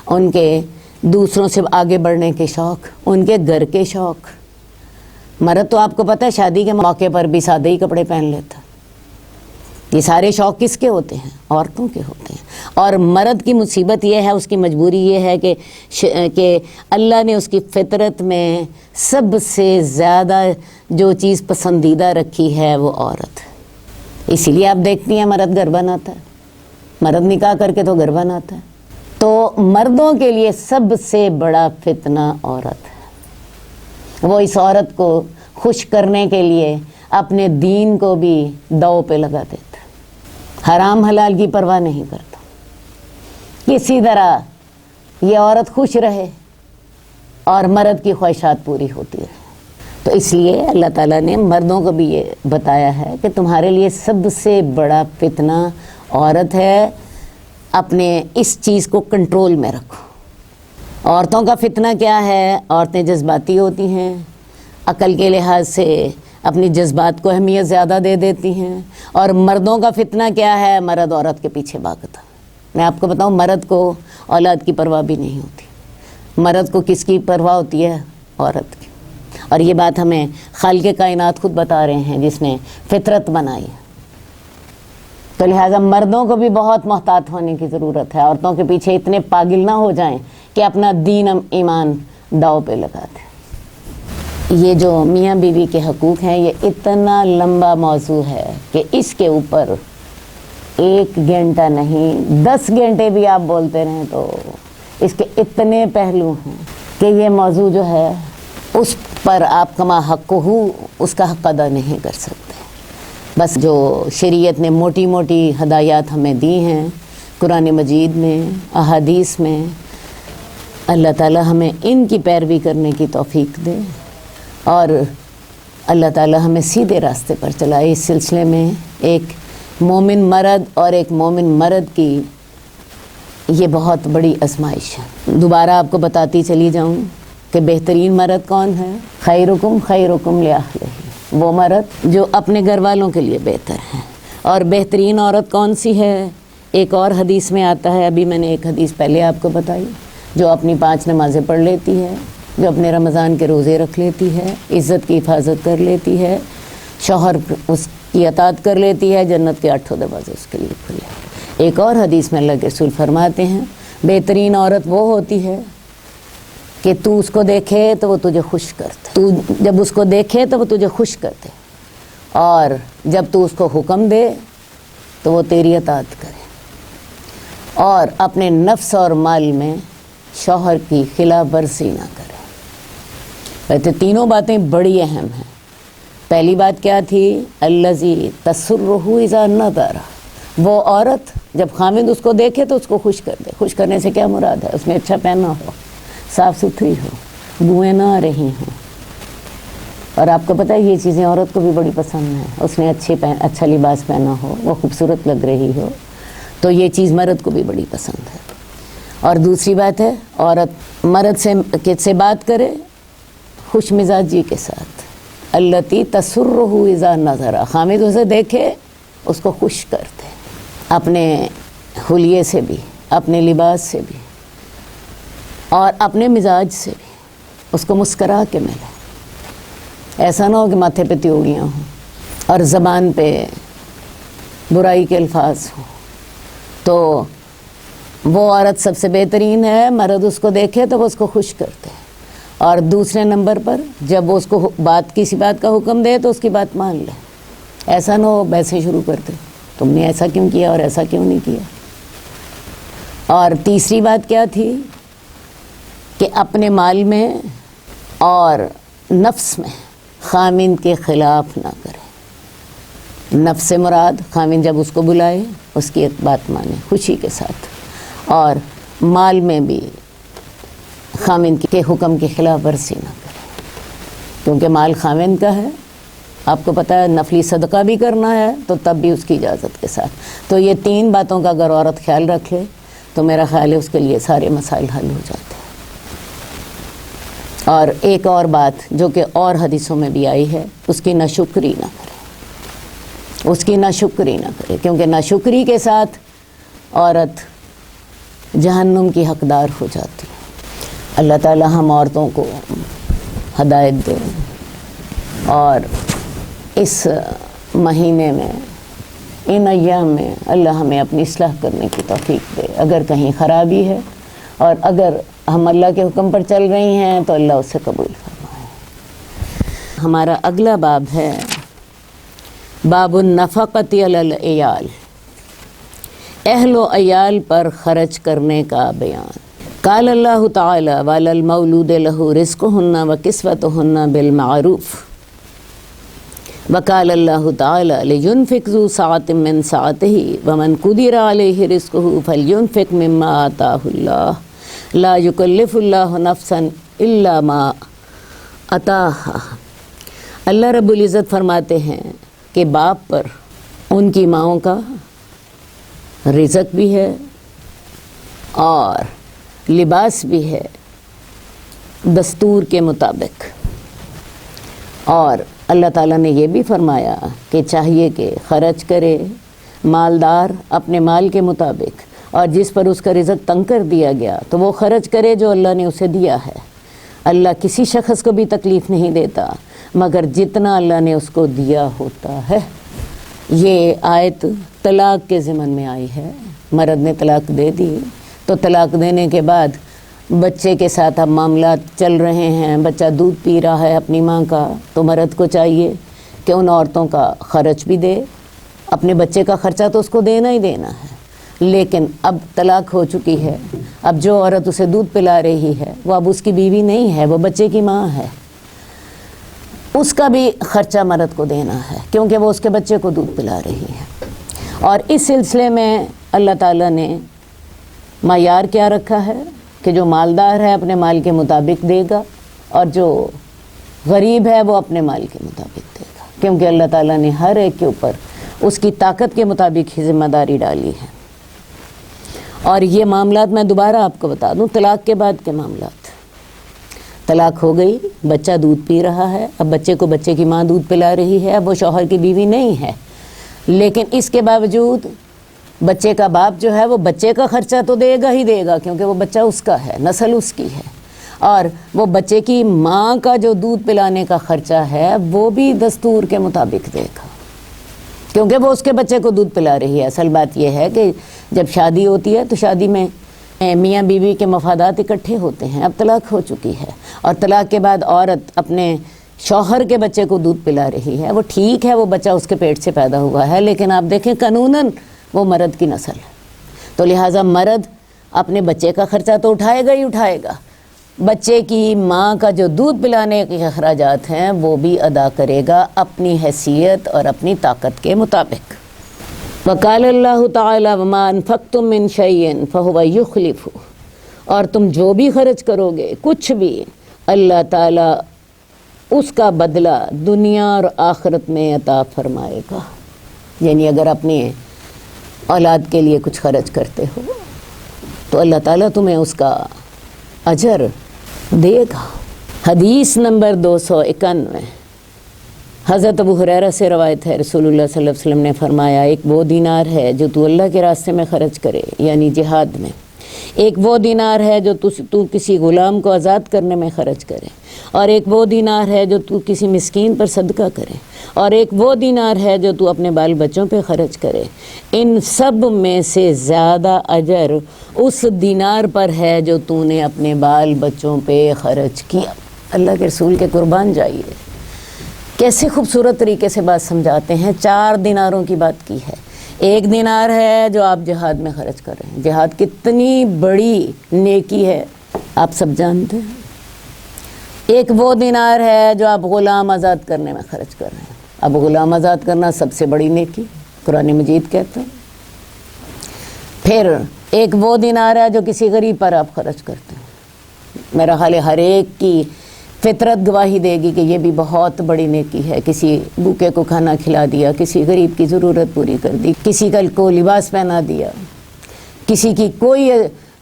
ان کے دوسروں سے آگے بڑھنے کے شوق، ان کے گھر کے شوق۔ مرد تو آپ کو پتہ ہے شادی کے موقع پر بھی سادہ ہی کپڑے پہن لیتا ہے۔ یہ سارے شوق کس کے ہوتے ہیں؟ عورتوں کے ہوتے ہیں۔ اور مرد کی مصیبت یہ ہے، اس کی مجبوری یہ ہے کہ اللہ نے اس کی فطرت میں سب سے زیادہ جو چیز پسندیدہ رکھی ہے وہ عورت۔ اسی لیے آپ دیکھتی ہیں مرد گھر بناتا ہے، مرد نکاح کر کے تو گھر بناتا ہے۔ تو مردوں کے لیے سب سے بڑا فتنہ عورت ہے۔ وہ اس عورت کو خوش کرنے کے لیے اپنے دین کو بھی داؤ پہ لگا دیتا ہے، حرام حلال کی پرواہ نہیں کرتا، کسی طرح یہ عورت خوش رہے اور مرد کی خواہشات پوری ہوتی رہے۔ تو اس لیے اللہ تعالیٰ نے مردوں کو بھی یہ بتایا ہے کہ تمہارے لیے سب سے بڑا فتنہ عورت ہے، اپنے اس چیز کو کنٹرول میں رکھو۔ عورتوں کا فتنہ کیا ہے؟ عورتیں جذباتی ہوتی ہیں، عقل کے لحاظ سے اپنی جذبات کو اہمیت زیادہ دے دیتی ہیں۔ اور مردوں کا فتنہ کیا ہے؟ مرد عورت کے پیچھے بھاگتا۔ میں آپ کو بتاؤں، مرد کو اولاد کی پرواہ بھی نہیں ہوتی، مرد کو کس کی پرواہ ہوتی ہے؟ عورت کی۔ اور یہ بات ہمیں خالق کائنات خود بتا رہے ہیں جس نے فطرت بنائی ہے۔ تو لہٰذا مردوں کو بھی بہت محتاط ہونے کی ضرورت ہے، عورتوں کے پیچھے اتنے پاگل نہ ہو جائیں کہ اپنا دین ایمان داؤ پہ لگا دیں۔ یہ جو میاں بیوی کے حقوق ہیں یہ اتنا لمبا موضوع ہے کہ اس کے اوپر 1 گھنٹہ نہیں 10 گھنٹے بھی آپ بولتے رہیں تو اس کے اتنے پہلو ہیں کہ یہ موضوع جو ہے اس پر آپ کما حق ہو اس کا حق ادا نہیں کر سکتے۔ بس جو شریعت نے موٹی موٹی ہدایات ہمیں دی ہیں قرآن مجید میں، احادیث میں، اللہ تعالی ہمیں ان کی پیروی کرنے کی توفیق دے اور اللہ تعالی ہمیں سیدھے راستے پر چلائے۔ اس سلسلے میں ایک مومن مرد اور ایک مومن مرد کی یہ بہت بڑی آزمائش ہے۔ دوبارہ آپ کو بتاتی چلی جاؤں کہ بہترین مرد کون ہے؟ خیرکم خیرکم لأہلہ، وہ مرد جو اپنے گھر والوں کے لیے بہتر ہے۔ اور بہترین عورت کون سی ہے؟ ایک اور حدیث میں آتا ہے، ابھی میں نے ایک حدیث پہلے آپ کو بتائی، جو اپنی 5 نمازیں پڑھ لیتی ہے، جو اپنے رمضان کے روزے رکھ لیتی ہے، عزت کی حفاظت کر لیتی ہے، شوہر اس کی اطاعت کر لیتی ہے، جنت کے 8 دروازے اس کے لیے کھلے ہیں۔ ایک اور حدیث میں اللہ کے رسول فرماتے ہیں بہترین عورت وہ ہوتی ہے کہ تو اس کو دیکھے تو وہ تجھے خوش کرتے، تو جب اس کو دیکھے تو وہ تجھے خوش کرتے، اور جب تو اس کو حکم دے تو وہ تیری اطاعت کرے، اور اپنے نفس اور مال میں شوہر کی خلاف ورزی نہ کرے۔ ویسے تینوں باتیں بڑی اہم ہیں۔ پہلی بات کیا تھی؟ الذی تسرہ اذا نظر، وہ عورت جب خاوند اس کو دیکھے تو اس کو خوش کر دے۔ خوش کرنے سے کیا مراد ہے؟ اس نے اچھا پہنا ہو، صاف ستھری ہو، بوئیں نہ آ رہی ہوں. اور آپ کو پتہ ہے یہ چیزیں عورت کو بھی بڑی پسند ہیں. اس نے اچھا لباس پہنا ہو، وہ خوبصورت لگ رہی ہو، تو یہ چیز مرد کو بھی بڑی پسند ہے. اور دوسری بات ہے عورت مرد سے بات کرے خوش مزاجی کے ساتھ. التی تسرہ اذا نظر، خامد اسے دیکھے اس کو خوش کرتے، اپنے حلیے سے بھی، اپنے لباس سے بھی، اور اپنے مزاج سے بھی اس کو مسکرا کے ملے. ایسا نہ ہو کہ ماتھے پہ تیوڑیاں ہوں اور زبان پہ برائی کے الفاظ ہوں. تو وہ عورت سب سے بہترین ہے، مرد اس کو دیکھے تو وہ اس کو خوش کرتے ہیں. اور دوسرے نمبر پر جب وہ اس کو کسی بات کا حکم دے تو اس کی بات مان لے. ایسا نہ ہو بحثیں شروع کرتے، تم نے ایسا کیوں کیا اور ایسا کیوں نہیں کیا. اور تیسری بات کیا تھی کہ اپنے مال میں اور نفس میں خامند کے خلاف نہ کرے. نفس سے مراد خامند جب اس کو بلائے اس کی ایک بات مانے خوشی کے ساتھ، اور مال میں بھی خامند کے حکم کی خلاف ورزی نہ کرے، کیونکہ مال خامند کا ہے. آپ کو پتہ ہے نفلی صدقہ بھی کرنا ہے تو تب بھی اس کی اجازت کے ساتھ. تو یہ 3 باتوں کا اگر عورت خیال رکھے تو میرا خیال ہے اس کے لیے سارے مسائل حل ہو جاتے ہیں. اور ایک اور بات جو کہ اور حدیثوں میں بھی آئی ہے، اس کی ناشکری نہ کرے، اس کی ناشکری نہ کرے، کیونکہ ناشکری کے ساتھ عورت جہنم کی حقدار ہو جاتی ہے. اللہ تعالی ہم عورتوں کو ہدایت دے، اور اس مہینے میں ان ایام میں اللہ ہمیں اپنی اصلاح کرنے کی توفیق دے. اگر کہیں خرابی ہے اور اگر ہم اللہ کے حکم پر چل رہی ہیں تو اللہ اسے قبول فرمائے. ہمارا اگلا باب ہے باب النفقۃ علی العیال، اہل و عیال پر خرچ کرنے کا بیان. قال اللہ تعالی وعلی المولود لہ رزقہن وکسوتہن بالمعروف، وقال اللہ تعالی لینفق ذو سعۃ من سعتہ ومن قدر علیہ رزقہ فلینفق مما آتاہ اللہ لا یکلف اللہ نفسا الا ما آتاہا. اللہ رب العزت فرماتے ہیں کہ باپ پر ان کی ماؤں کا رزق بھی ہے اور لباس بھی ہے دستور کے مطابق. اور اللہ تعالیٰ نے یہ بھی فرمایا کہ چاہیے کہ خرچ کرے مالدار اپنے مال کے مطابق، اور جس پر اس کا رزق تنگ کر دیا گیا تو وہ خرچ کرے جو اللہ نے اسے دیا ہے. اللہ کسی شخص کو بھی تکلیف نہیں دیتا مگر جتنا اللہ نے اس کو دیا ہوتا ہے. یہ آیت طلاق کے ضمن میں آئی ہے. مرد نے طلاق دے دی تو طلاق دینے کے بعد بچے کے ساتھ اب معاملات چل رہے ہیں، بچہ دودھ پی رہا ہے اپنی ماں کا، تو مرد کو چاہیے کہ ان عورتوں کا خرچ بھی دے. اپنے بچے کا خرچہ تو اس کو دینا ہی دینا ہے، لیکن اب طلاق ہو چکی ہے، اب جو عورت اسے دودھ پلا رہی ہے وہ اب اس کی بیوی نہیں ہے، وہ بچے کی ماں ہے. اس کا بھی خرچہ مرد کو دینا ہے کیونکہ وہ اس کے بچے کو دودھ پلا رہی ہے. اور اس سلسلے میں اللہ تعالیٰ نے معیار کیا رکھا ہے کہ جو مالدار ہے اپنے مال کے مطابق دے گا، اور جو غریب ہے وہ اپنے مال کے مطابق دے گا، کیونکہ اللہ تعالیٰ نے ہر ایک کے اوپر اس کی طاقت کے مطابق ہی ذمہ داری ڈالی ہے. اور یہ معاملات میں دوبارہ آپ کو بتا دوں، طلاق کے بعد کے معاملات. طلاق ہو گئی، بچہ دودھ پی رہا ہے، اب بچے کو بچے کی ماں دودھ پلا رہی ہے، اب وہ شوہر کی بیوی نہیں ہے، لیکن اس کے باوجود بچے کا باپ جو ہے وہ بچے کا خرچہ تو دے گا ہی دے گا، کیونکہ وہ بچہ اس کا ہے، نسل اس کی ہے. اور وہ بچے کی ماں کا جو دودھ پلانے کا خرچہ ہے وہ بھی دستور کے مطابق دے گا، کیونکہ وہ اس کے بچے کو دودھ پلا رہی ہے. اصل بات یہ ہے کہ جب شادی ہوتی ہے تو شادی میں میاں بیوی کے مفادات اکٹھے ہوتے ہیں. اب طلاق ہو چکی ہے اور طلاق کے بعد عورت اپنے شوہر کے بچے کو دودھ پلا رہی ہے. وہ ٹھیک ہے وہ بچہ اس کے پیٹ سے پیدا ہوا ہے، لیکن آپ دیکھیں قانوناً وہ مرد کی نسل ہے، تو لہٰذا مرد اپنے بچے کا خرچہ تو اٹھائے گا ہی اٹھائے گا، بچے کی ماں کا جو دودھ پلانے کے اخراجات ہیں وہ بھی ادا کرے گا اپنی حیثیت اور اپنی طاقت کے مطابق. وقال اللہ تعالی وما انفقتم من شیء فهو یخلفہ، اور تم جو بھی خرچ کرو گے کچھ بھی، اللہ تعالیٰ اس کا بدلہ دنیا اور آخرت میں عطا فرمائے گا۔ یعنی اگر اپنی اولاد کے لیے کچھ خرچ کرتے ہو تو اللہ تعالیٰ تمہیں اس کا اجر دے گا۔ حدیث نمبر 291، حضرت ابو ہریرہ سے روایت ہے، رسول اللہ صلی اللہ علیہ وسلم نے فرمایا، ایک وہ دینار ہے جو تو اللہ کے راستے میں خرچ کرے یعنی جہاد میں، ایک وہ دینار ہے جو تو کسی غلام کو آزاد کرنے میں خرچ کرے، اور ایک وہ دینار ہے جو تو کسی مسکین پر صدقہ کرے، اور ایک وہ دینار ہے جو تو اپنے بال بچوں پہ خرچ کرے۔ ان سب میں سے زیادہ اجر اس دینار پر ہے جو تو نے اپنے بال بچوں پہ خرچ کیا۔ اللہ کے رسول کے قربان جائیے، کیسے خوبصورت طریقے سے بات سمجھاتے ہیں۔ 4 دیناروں کی بات کی ہے۔ ایک دینار ہے جو آپ جہاد میں خرچ کر رہے ہیں، جہاد کتنی بڑی نیکی ہے آپ سب جانتے ہیں۔ ایک وہ دینار ہے جو آپ غلام آزاد کرنے میں خرچ کر رہے ہیں، اب غلام آزاد کرنا سب سے بڑی نیکی قرآن مجید کہتا ہے۔ پھر ایک وہ دینار ہے جو کسی غریب پر آپ خرچ کرتے ہیں۔ میرا خیال ہے ہر ایک کی فطرت گواہی دے گی کہ یہ بھی بہت بڑی نیکی ہے۔ کسی بھوکے کو کھانا کھلا دیا، کسی غریب کی ضرورت پوری کر دی، کسی کو لباس پہنا دیا، کسی کی کوئی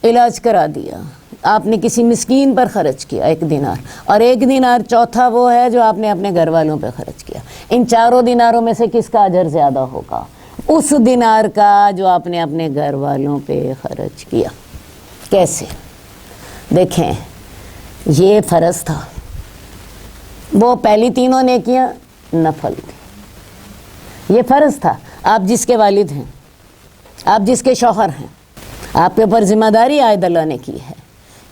علاج کرا دیا، آپ نے کسی مسکین پر خرچ کیا 1 دینار۔ اور 1 دینار چوتھا وہ ہے جو آپ نے اپنے گھر والوں پہ خرچ کیا۔ ان 4 دیناروں میں سے کس کا اجر زیادہ ہوگا؟ اس دینار کا جو آپ نے اپنے گھر والوں پہ خرچ کیا۔ کیسے؟ دیکھیں، یہ فرض تھا، وہ پہلی تینوں نیکیاں نفل تھی۔ یہ فرض تھا، آپ جس کے والد ہیں، آپ جس کے شوہر ہیں، آپ کے اوپر ذمہ داری عائد اللہ نے کی ہے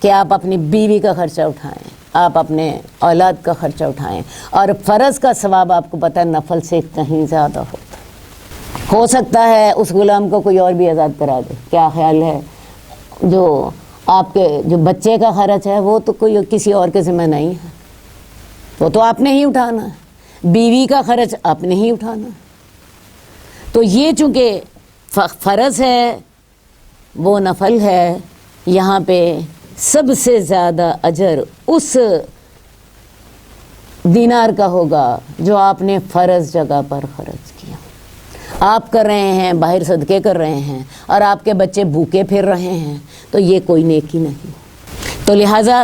کہ آپ اپنی بیوی کا خرچہ اٹھائیں، آپ اپنے اولاد کا خرچہ اٹھائیں، اور فرض کا ثواب آپ کو پتہ ہے نفل سے کہیں زیادہ ہوتا ہے۔ ہو سکتا ہے اس غلام کو کوئی اور بھی آزاد کرا دے، کیا خیال ہے؟ جو آپ کے جو بچے کا خرچ ہے وہ تو کوئی کسی اور کے ذمہ نہیں ہے، وہ تو آپ نے ہی اٹھانا ہے۔ بیوی کا خرچ آپ نے ہی اٹھانا ہے۔ تو یہ چونکہ فرض ہے، وہ نفل ہے، یہاں پہ سب سے زیادہ اجر اس دینار کا ہوگا جو آپ نے فرض جگہ پر خرچ کیا۔ آپ کر رہے ہیں، باہر صدقے کر رہے ہیں، اور آپ کے بچے بھوکے پھر رہے ہیں، تو یہ کوئی نیکی نہیں۔ تو لہٰذا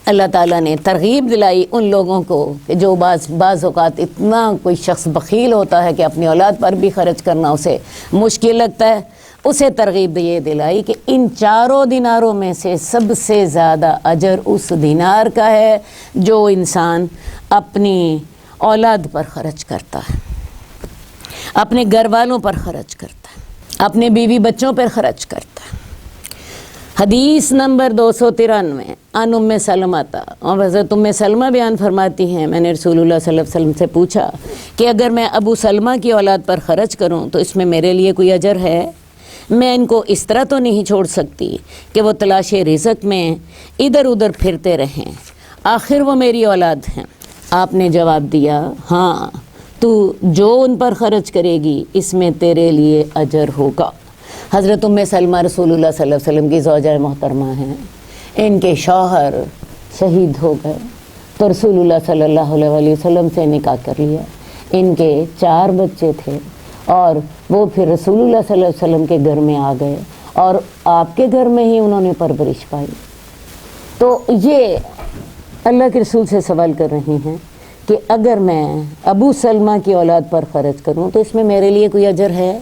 اللہ تعالیٰ نے ترغیب دلائی ان لوگوں کو کہ جو بعض اوقات اتنا کوئی شخص بخیل ہوتا ہے کہ اپنی اولاد پر بھی خرچ کرنا اسے مشکل لگتا ہے، اسے ترغیب یہ دلائی کہ ان 4 دیناروں میں سے سب سے زیادہ اجر اس دینار کا ہے جو انسان اپنی اولاد پر خرچ کرتا ہے، اپنے گھر والوں پر خرچ کرتا ہے، اپنے بیوی بچوں پر خرچ کرتا ہے۔ حدیث نمبر 293 عن ام سلمہ، اور حضرت ام سلمہ بیان فرماتی ہیں، میں نے رسول اللہ صلی اللہ علیہ وسلم سے پوچھا کہ اگر میں ابو سلمہ کی اولاد پر خرچ کروں تو اس میں میرے لیے کوئی اجر ہے؟ میں ان کو اس طرح تو نہیں چھوڑ سکتی کہ وہ تلاش رزق میں ادھر ادھر پھرتے رہیں، آخر وہ میری اولاد ہیں۔ آپ نے جواب دیا، ہاں، تو جو ان پر خرچ کرے گی اس میں تیرے لیے اجر ہوگا۔ حضرت ام سلمہ رسول اللہ صلی اللہ علیہ وسلم کی زوجہ محترمہ ہیں، ان کے شوہر شہید ہو گئے تو رسول اللہ صلی اللہ علیہ وسلم سے نکاح کر لیا۔ ان کے 4 بچے تھے، اور وہ پھر رسول اللہ صلی اللہ علیہ وسلم کے گھر میں آ گئے، اور آپ کے گھر میں ہی انہوں نے پرورش پائی۔ تو یہ اللہ کے رسول سے سوال کر رہی ہیں کہ اگر میں ابو سلمہ کی اولاد پر خرچ کروں تو اس میں میرے لیے کوئی اجر ہے؟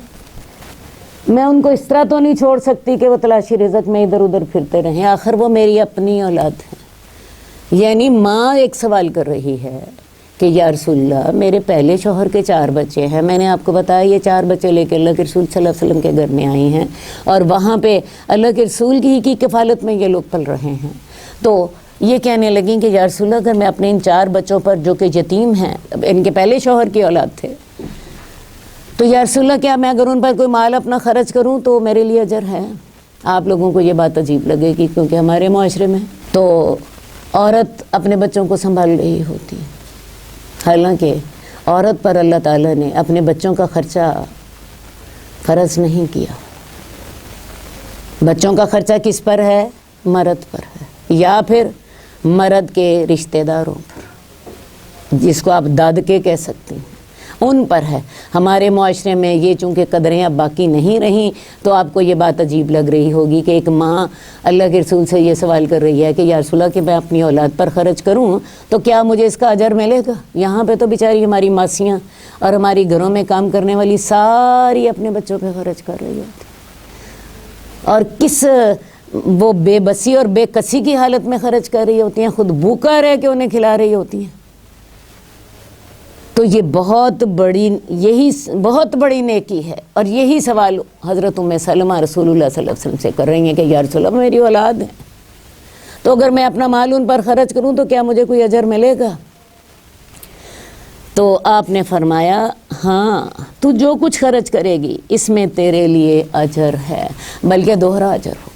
میں ان کو اس طرح تو نہیں چھوڑ سکتی کہ وہ تلاشی رزق میں ادھر ادھر پھرتے رہیں، آخر وہ میری اپنی اولاد ہے۔ یعنی ماں ایک سوال کر رہی ہے کہ یا رسول اللہ، میرے پہلے شوہر کے 4 بچے ہیں، میں نے آپ کو بتایا یہ 4 بچے لے کے اللہ کے رسول صلی اللہ علیہ وسلم کے گھر میں آئی ہیں، اور وہاں پہ اللہ کے رسول کی کفالت میں یہ لوگ پل رہے ہیں۔ تو یہ کہنے لگیں کہ یا رسول اللہ، اگر میں اپنے ان 4 بچوں پر جو کہ یتیم ہیں، ان کے پہلے شوہر کی اولاد تھے، تو یا رسول اللہ کیا میں اگر ان پر کوئی مال اپنا خرچ کروں تو میرے لیے اجر ہے؟ آپ لوگوں کو یہ بات عجیب لگے گی، کیونکہ ہمارے معاشرے میں تو عورت اپنے بچوں کو سنبھال رہی ہوتی ہے، حالانکہ عورت پر اللہ تعالیٰ نے اپنے بچوں کا خرچہ فرض نہیں کیا۔ بچوں کا خرچہ کس پر ہے؟ مرد پر ہے یا پھر مرد کے رشتہ داروں پر، جس کو آپ دادکے کہہ سکتی ہیں، ان پر ہے۔ ہمارے معاشرے میں یہ چونکہ قدریں اب باقی نہیں رہیں تو آپ کو یہ بات عجیب لگ رہی ہوگی کہ ایک ماں اللہ کے رسول سے یہ سوال کر رہی ہے کہ یا رسول اللہ کہ میں اپنی اولاد پر خرچ کروں تو کیا مجھے اس کا اجر ملے گا؟ یہاں پہ تو بیچاری ہماری ماسیاں اور ہماری گھروں میں کام کرنے والی ساری اپنے بچوں پہ خرچ کر رہی ہوتی، اور کس وہ بے بسی اور بے کسی کی حالت میں خرچ کر رہی ہوتی ہیں، خود بھوکا رہ کے انہیں کھلا رہی ہوتی ہیں۔ تو یہ بہت بڑی نیکی ہے، اور یہی سوال حضرت ام سلمہ رسول اللہ صلی اللہ علیہ وسلم سے کر رہی ہیں کہ یا رسول اللہ میری اولاد ہے، تو اگر میں اپنا مال ان پر خرچ کروں تو کیا مجھے کوئی اجر ملے گا؟ تو آپ نے فرمایا ہاں، تو جو کچھ خرچ کرے گی اس میں تیرے لیے اجر ہے، بلکہ دوہرا اجر ہوگا۔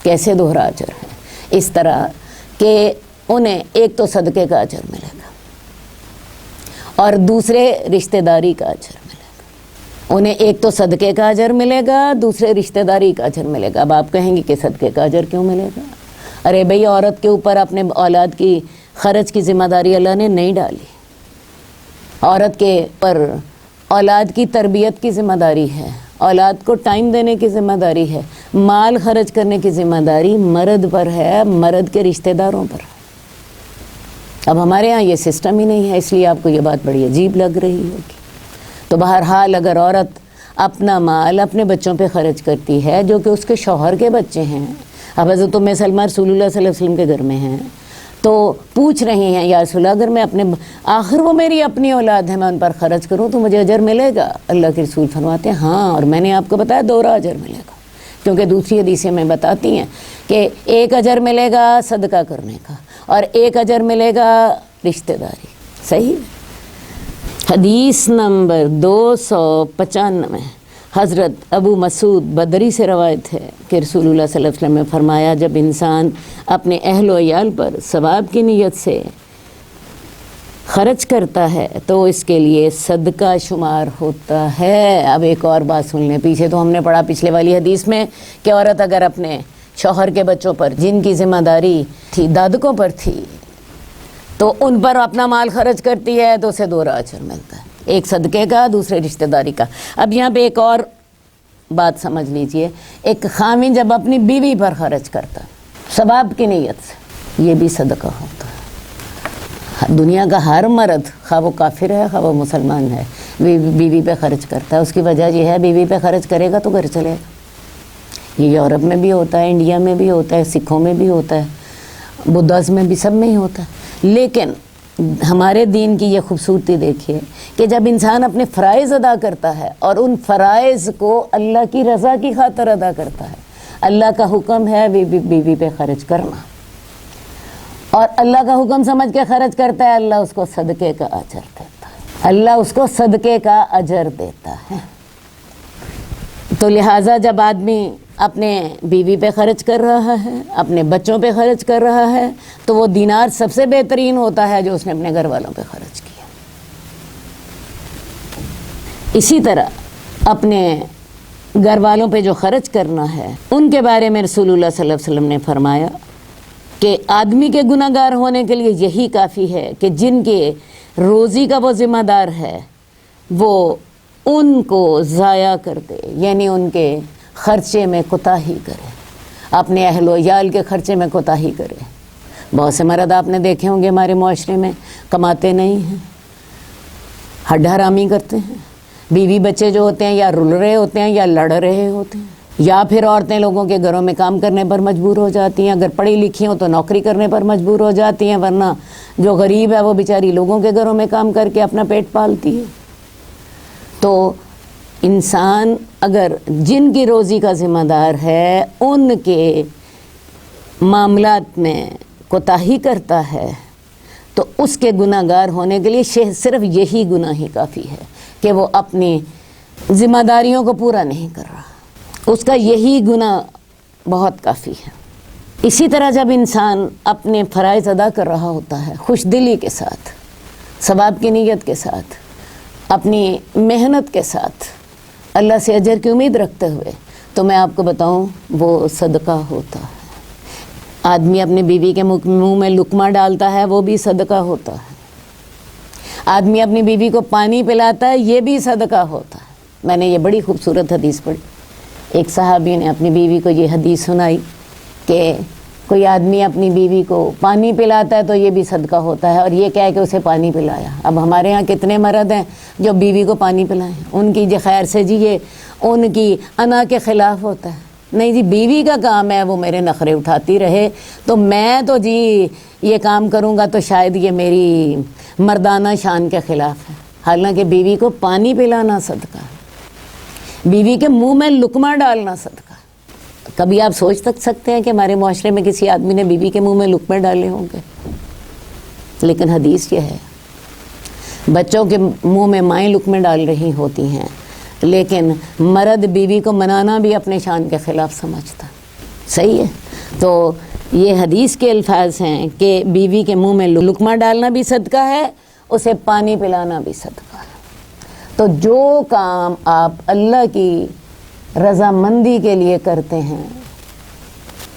کیسے دوہرا اجر ہے؟ اس طرح کہ انہیں ایک تو صدقے کا اجر ملے گا اور دوسرے رشتہ داری کا اجر ملے گا۔ انہیں ایک تو صدقے کا اجر ملے گا، دوسرے رشتہ داری کا اجر ملے گا۔ اب آپ کہیں گے کہ صدقے کا اجر کیوں ملے گا؟ ارے بھئی، عورت کے اوپر اپنے اولاد کی خرچ کی ذمہ داری اللہ نے نہیں ڈالی۔ عورت کے پر اولاد کی تربیت کی ذمہ داری ہے، اولاد کو ٹائم دینے کی ذمہ داری ہے، مال خرچ کرنے کی ذمہ داری مرد پر ہے، مرد کے رشتہ داروں پر۔ اب ہمارے ہاں یہ سسٹم ہی نہیں ہے، اس لیے آپ کو یہ بات بڑی عجیب لگ رہی ہوگی۔ تو بہرحال اگر عورت اپنا مال اپنے بچوں پہ خرچ کرتی ہے جو کہ اس کے شوہر کے بچے ہیں، اب حضرت ام سلمہ رسول اللہ صلی اللہ علیہ وسلم کے گھر میں ہیں تو پوچھ رہے ہیں یا رسول اللہ اگر میں اپنے آخر وہ میری اپنی اولاد ہے میں ان پر خرچ کروں تو مجھے اجر ملے گا؟ اللہ کے رسول فرماتے ہیں ہاں، اور میں نے آپ کو بتایا دوہرا اجر ملے گا، کیونکہ دوسری حدیثیں میں بتاتی ہیں کہ ایک اجر ملے گا صدقہ کرنے کا اور ایک اجر ملے گا رشتہ داری۔ صحیح؟ حدیث نمبر 295 حضرت ابو مسعود بدری سے روایت ہے کہ رسول اللہ صلی اللہ علیہ وسلم نے فرمایا جب انسان اپنے اہل و عیال پر ثواب کی نیت سے خرچ کرتا ہے تو اس کے لیے صدقہ شمار ہوتا ہے۔ اب ایک اور بات سن لیں، پیچھے تو ہم نے پڑھا پچھلے والی حدیث میں کہ عورت اگر اپنے شوہر کے بچوں پر جن کی ذمہ داری تھی دادکوں پر تھی تو ان پر اپنا مال خرچ کرتی ہے تو اسے دوہرا اجر ملتا ہے، ایک صدقے کا دوسرے رشتہ داری کا۔ اب یہاں پہ ایک اور بات سمجھ لیجئے، ایک خاوند جب اپنی بیوی پر خرچ کرتا ثواب کی نیت سے، یہ بھی صدقہ ہوتا ہے۔ دنیا کا ہر مرد خواہ وہ کافر ہے خواہ وہ مسلمان ہے بیوی پہ خرچ کرتا ہے، اس کی وجہ یہ ہے بیوی پہ خرچ کرے گا تو گھر چلے گا۔ یہ یورپ میں بھی ہوتا ہے، انڈیا میں بھی ہوتا ہے، سکھوں میں بھی ہوتا ہے، بدھاز میں بھی، سب میں ہی ہوتا ہے۔ لیکن ہمارے دین کی یہ خوبصورتی دیکھیے کہ جب انسان اپنے فرائض ادا کرتا ہے اور ان فرائض کو اللہ کی رضا کی خاطر ادا کرتا ہے، اللہ کا حکم ہے بیوی پہ خرچ کرنا، اور اللہ کا حکم سمجھ کے خرچ کرتا ہے، اللہ اس کو صدقے کا اجر دیتا ہے، اللہ اس کو صدقے کا اجر دیتا ہے۔ تو لہٰذا جب آدمی اپنے بیوی پہ خرچ کر رہا ہے، اپنے بچوں پہ خرچ کر رہا ہے تو وہ دینار سب سے بہترین ہوتا ہے جو اس نے اپنے گھر والوں پہ خرچ کیا۔ اسی طرح اپنے گھر والوں پہ جو خرچ کرنا ہے ان کے بارے میں رسول اللہ صلی اللہ علیہ وسلم نے فرمایا کہ آدمی کے گناہ گار ہونے کے لیے یہی کافی ہے کہ جن کے روزی کا وہ ذمہ دار ہے وہ ان کو ضائع کر دے، یعنی ان کے خرچے میں کوتاہی کرے، اپنے اہل و عیال کے خرچے میں کوتاہی کرے۔ بہت سے مرد آپ نے دیکھے ہوں گے ہمارے معاشرے میں کماتے نہیں ہیں، ہڈ حرامی کرتے ہیں، بیوی بچے جو ہوتے ہیں یا رل رہے ہوتے ہیں یا لڑ رہے ہوتے ہیں، یا پھر عورتیں لوگوں کے گھروں میں کام کرنے پر مجبور ہو جاتی ہیں، اگر پڑھی لکھی ہوں تو نوکری کرنے پر مجبور ہو جاتی ہیں، ورنہ جو غریب ہے وہ بیچاری لوگوں کے گھروں میں کام کر کے اپنا پیٹ پالتی ہے۔ تو انسان اگر جن کی روزی کا ذمہ دار ہے ان کے معاملات میں کوتاہی کرتا ہے تو اس کے گناہ گار ہونے کے لیے صرف یہی گناہ ہی کافی ہے کہ وہ اپنی ذمہ داریوں کو پورا نہیں کر رہا، اس کا یہی گناہ بہت کافی ہے۔ اسی طرح جب انسان اپنے فرائض ادا کر رہا ہوتا ہے خوش دلی کے ساتھ، ثواب کی نیت کے ساتھ، اپنی محنت کے ساتھ، اللہ سے اجر کی امید رکھتے ہوئے، تو میں آپ کو بتاؤں وہ صدقہ ہوتا ہے۔ آدمی اپنی بیوی کے منہ میں لقمہ ڈالتا ہے وہ بھی صدقہ ہوتا ہے، آدمی اپنی بیوی کو پانی پلاتا ہے یہ بھی صدقہ ہوتا ہے۔ میں نے یہ بڑی خوبصورت حدیث پڑھی، ایک صحابی نے اپنی بیوی کو یہ حدیث سنائی کہ کوئی آدمی اپنی بیوی کو پانی پلاتا ہے تو یہ بھی صدقہ ہوتا ہے، اور یہ کہہ کہ اسے پانی پلایا۔ اب ہمارے ہاں کتنے مرد ہیں جو بیوی کو پانی پلائیں، ان کی جی خیر سے جی یہ ان کی انا کے خلاف ہوتا ہے۔ نہیں جی، بیوی کا کام ہے وہ میرے نخرے اٹھاتی رہے تو میں تو جی یہ کام کروں گا تو شاید یہ میری مردانہ شان کے خلاف ہے۔ حالانکہ بیوی کو پانی پلانا صدقہ ہے، بیوی کے منہ میں لقمہ ڈالنا صدقہ ہے۔ کبھی آپ سوچ سکتے ہیں کہ ہمارے معاشرے میں کسی آدمی نے بیوی کے منہ میں لقمے ڈالے ہوں گے؟ لیکن حدیث یہ ہے، بچوں کے منہ میں مائیں لقمے ڈال رہی ہوتی ہیں، لیکن مرد بیوی کو منانا بھی اپنے شان کے خلاف سمجھتا۔ صحیح ہے؟ تو یہ حدیث کے الفاظ ہیں کہ بیوی کے منہ میں لقمہ ڈالنا بھی صدقہ ہے، اسے پانی پلانا بھی صدقہ ہے۔ تو جو کام آپ اللہ کی رضامندی کے لیے کرتے ہیں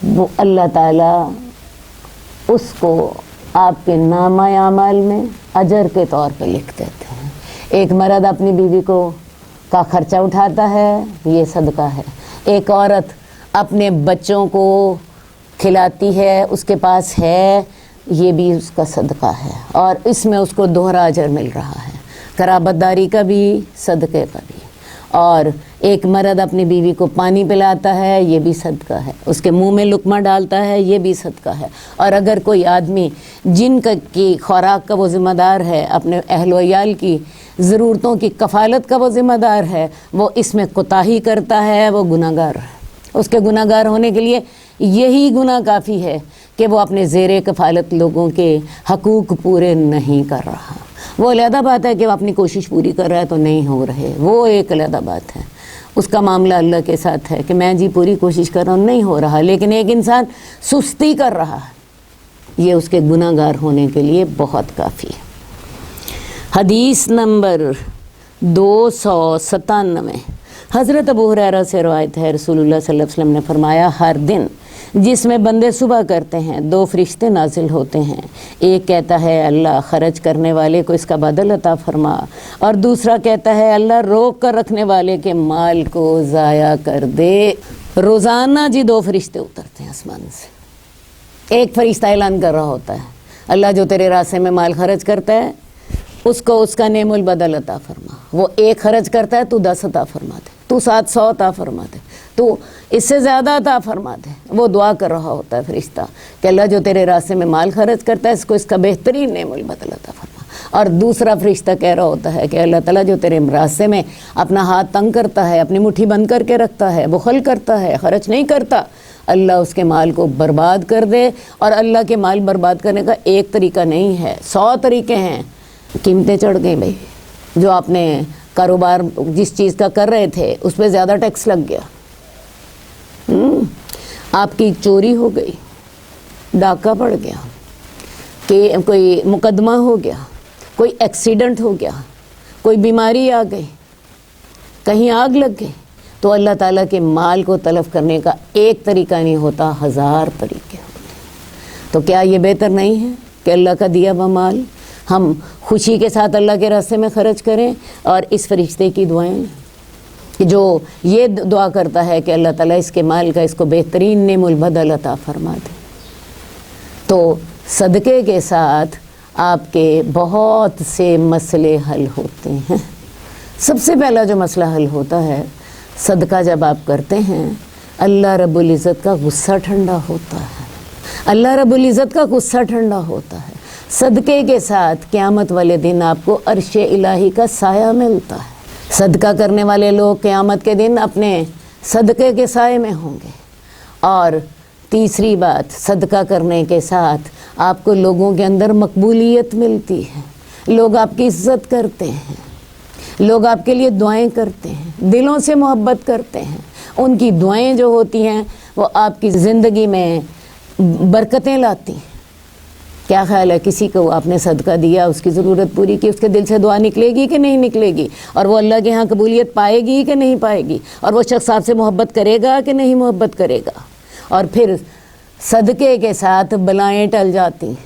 وہ اللہ تعالیٰ اس کو آپ کے نامہ اعمال میں اجر کے طور پہ لکھ دیتے ہیں۔ ایک مرد اپنی بیوی کا خرچہ اٹھاتا ہے، یہ صدقہ ہے۔ ایک عورت اپنے بچوں کو کھلاتی ہے، اس کے پاس ہے، یہ بھی اس کا صدقہ ہے، اور اس میں اس کو دوہرا اجر مل رہا ہے، قرابت داری کا بھی، صدقے کا بھی۔ اور ایک مرد اپنی بیوی کو پانی پلاتا ہے، یہ بھی صدقہ ہے، اس کے منہ میں لقمہ ڈالتا ہے، یہ بھی صدقہ ہے۔ اور اگر کوئی آدمی جن کی خوراک کا وہ ذمہ دار ہے، اپنے اہل و عیال کی ضرورتوں کی کفالت کا وہ ذمہ دار ہے، وہ اس میں کوتاہی کرتا ہے، وہ گناہ گار ہے۔ اس کے گناہ گار ہونے کے لیے یہی گناہ کافی ہے کہ وہ اپنے زیر کفالت لوگوں کے حقوق پورے نہیں کر رہا۔ وہ علیحدہ بات ہے کہ وہ اپنی کوشش پوری کر رہا ہے تو نہیں ہو رہے، وہ ایک علیحدہ بات ہے، اس کا معاملہ اللہ کے ساتھ ہے کہ میں جی پوری کوشش کر رہا ہوں، نہیں ہو رہا۔ لیکن ایک انسان سستی کر رہا ہے، یہ اس کے گناہ گار ہونے کے لیے بہت کافی ہے۔ حدیث نمبر 297، حضرت ابو ہریرہ سے روایت ہے، رسول اللہ صلی اللہ علیہ وسلم نے فرمایا، ہر دن جس میں بندے صبح کرتے ہیں 2 فرشتے نازل ہوتے ہیں، ایک کہتا ہے اللہ خرچ کرنے والے کو اس کا بدل عطا فرما، اور دوسرا کہتا ہے اللہ روک کر رکھنے والے کے مال کو ضائع کر دے۔ روزانہ جی 2 فرشتے اترتے ہیں آسمان سے، ایک فرشتہ اعلان کر رہا ہوتا ہے اللہ جو تیرے راستے میں مال خرچ کرتا ہے اس کو اس کا نعم البدل عطا فرما، وہ 1 خرچ کرتا ہے تو 10 عطا فرما دے، تو 700 عطا فرما دے، تو اس سے زیادہ عطا فرما دے۔ وہ دعا کر رہا ہوتا ہے فرشتہ کہ اللہ جو تیرے راستے میں مال خرچ کرتا ہے اس کو اس کا بہترین نعم البدل عطا فرما، اور دوسرا فرشتہ کہہ رہا ہوتا ہے کہ اللہ تعالیٰ جو تیرے راستے میں اپنا ہاتھ تنگ کرتا ہے، اپنی مٹھی بند کر کے رکھتا ہے، بخل کرتا ہے، خرچ نہیں کرتا، اللہ اس کے مال کو برباد کر دے۔ اور اللہ کے مال برباد کرنے کا ایک طریقہ نہیں ہے، 100 طریقے ہیں۔ قیمتیں چڑھ گئی بھائی، جو آپ نے کاروبار جس چیز کا کر رہے تھے اس پہ زیادہ ٹیکس لگ گیا، آپ کی چوری ہو گئی، ڈاکہ پڑ گیا، کہ کوئی مقدمہ ہو گیا، کوئی ایکسیڈنٹ ہو گیا، کوئی بیماری آ گئی، کہیں آگ لگ گئی، تو اللہ تعالیٰ کے مال کو تلف کرنے کا ایک طریقہ نہیں ہوتا، 1000 طریقے ہوتے ہیں۔ تو کیا یہ بہتر نہیں ہے کہ اللہ کا دیا ہوا مال ہم خوشی کے ساتھ اللہ کے راستے میں خرچ کریں، اور اس فرشتے کی دعائیں کہ جو یہ دعا کرتا ہے کہ اللہ تعالیٰ اس کے مال کا اس کو بہترین نعم البدل عطا فرما دے۔ تو صدقے کے ساتھ آپ کے بہت سے مسئلے حل ہوتے ہیں۔ سب سے پہلا جو مسئلہ حل ہوتا ہے، صدقہ جب آپ کرتے ہیں اللہ رب العزت کا غصہ ٹھنڈا ہوتا ہے، اللہ رب العزت کا غصہ ٹھنڈا ہوتا ہے۔ صدقے کے ساتھ قیامت والے دن آپ کو عرش الہی کا سایہ ملتا ہے۔ صدقہ کرنے والے لوگ قیامت کے دن اپنے صدقے کے سائے میں ہوں گے۔ اور تیسری بات، صدقہ کرنے کے ساتھ آپ کو لوگوں کے اندر مقبولیت ملتی ہے، لوگ آپ کی عزت کرتے ہیں، لوگ آپ کے لیے دعائیں کرتے ہیں، دلوں سے محبت کرتے ہیں، ان کی دعائیں جو ہوتی ہیں وہ آپ کی زندگی میں برکتیں لاتی ہیں۔ کیا خیال ہے، کسی کو آپ نے صدقہ دیا، اس کی ضرورت پوری کی، اس کے دل سے دعا نکلے گی کہ نہیں نکلے گی؟ اور وہ اللہ کے ہاں قبولیت پائے گی کہ نہیں پائے گی؟ اور وہ شخص آپ سے محبت کرے گا کہ نہیں محبت کرے گا؟ اور پھر صدقے کے ساتھ بلائیں ٹل جاتی ہیں۔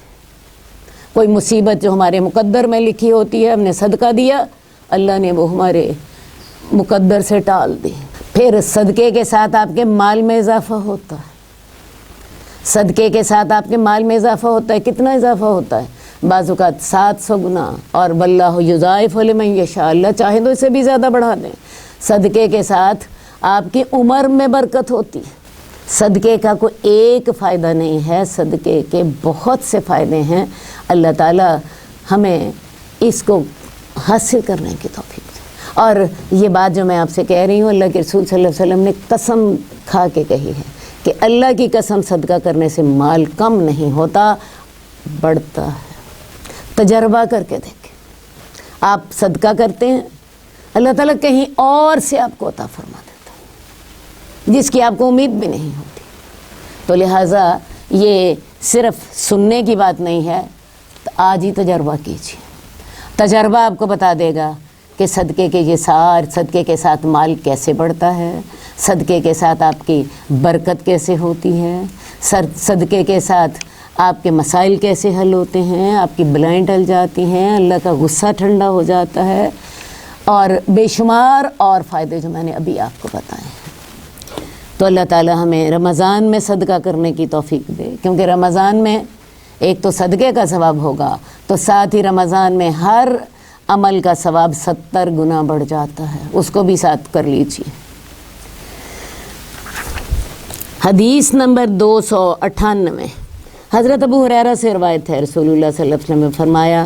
کوئی مصیبت جو ہمارے مقدر میں لکھی ہوتی ہے، ہم نے صدقہ دیا، اللہ نے وہ ہمارے مقدر سے ٹال دی۔ پھر صدقے کے ساتھ آپ کے مال میں اضافہ ہوتا ہے، صدقے کے ساتھ آپ کے مال میں اضافہ ہوتا ہے۔ کتنا اضافہ ہوتا ہے؟ بعض اوقات 700 گنا، اور واللہ یضاعف لمن یشاء، اللہ چاہے تو اسے بھی زیادہ بڑھا دیں۔ صدقے کے ساتھ آپ کی عمر میں برکت ہوتی ہے۔ صدقے کا کوئی ایک فائدہ نہیں ہے، صدقے کے بہت سے فائدے ہیں۔ اللہ تعالی ہمیں اس کو حاصل کرنے کی توفیق دے۔ اور یہ بات جو میں آپ سے کہہ رہی ہوں، اللہ کے رسول صلی اللہ علیہ وسلم نے قسم کھا کے کہی ہے کہ اللہ کی قسم، صدقہ کرنے سے مال کم نہیں ہوتا، بڑھتا ہے۔ تجربہ کر کے دیکھیں، آپ صدقہ کرتے ہیں، اللہ تعالیٰ کہیں اور سے آپ کو عطا فرما دیتا ہے جس کی آپ کو امید بھی نہیں ہوتی۔ تو لہٰذا یہ صرف سننے کی بات نہیں ہے، آج ہی تجربہ کیجیے۔ تجربہ آپ کو بتا دے گا کہ صدقے کے ساتھ مال کیسے بڑھتا ہے، صدقے کے ساتھ آپ کی برکت کیسے ہوتی ہے، صدقے کے ساتھ آپ کے مسائل کیسے حل ہوتے ہیں، آپ کی بلائیں ٹل جاتی ہیں، اللہ کا غصہ ٹھنڈا ہو جاتا ہے، اور بے شمار اور فائدے جو میں نے ابھی آپ کو بتائے ہیں۔ تو اللہ تعالی ہمیں رمضان میں صدقہ کرنے کی توفیق دے، کیونکہ رمضان میں ایک تو صدقے کا ثواب ہوگا، تو ساتھ ہی رمضان میں ہر عمل کا ثواب 70 گنا بڑھ جاتا ہے، اس کو بھی ساتھ کر لیجیے۔ حدیث نمبر 298، حضرت ابو ہریرہ سے روایت ہے، رسول اللہ صلی اللہ علیہ وسلم نے فرمایا،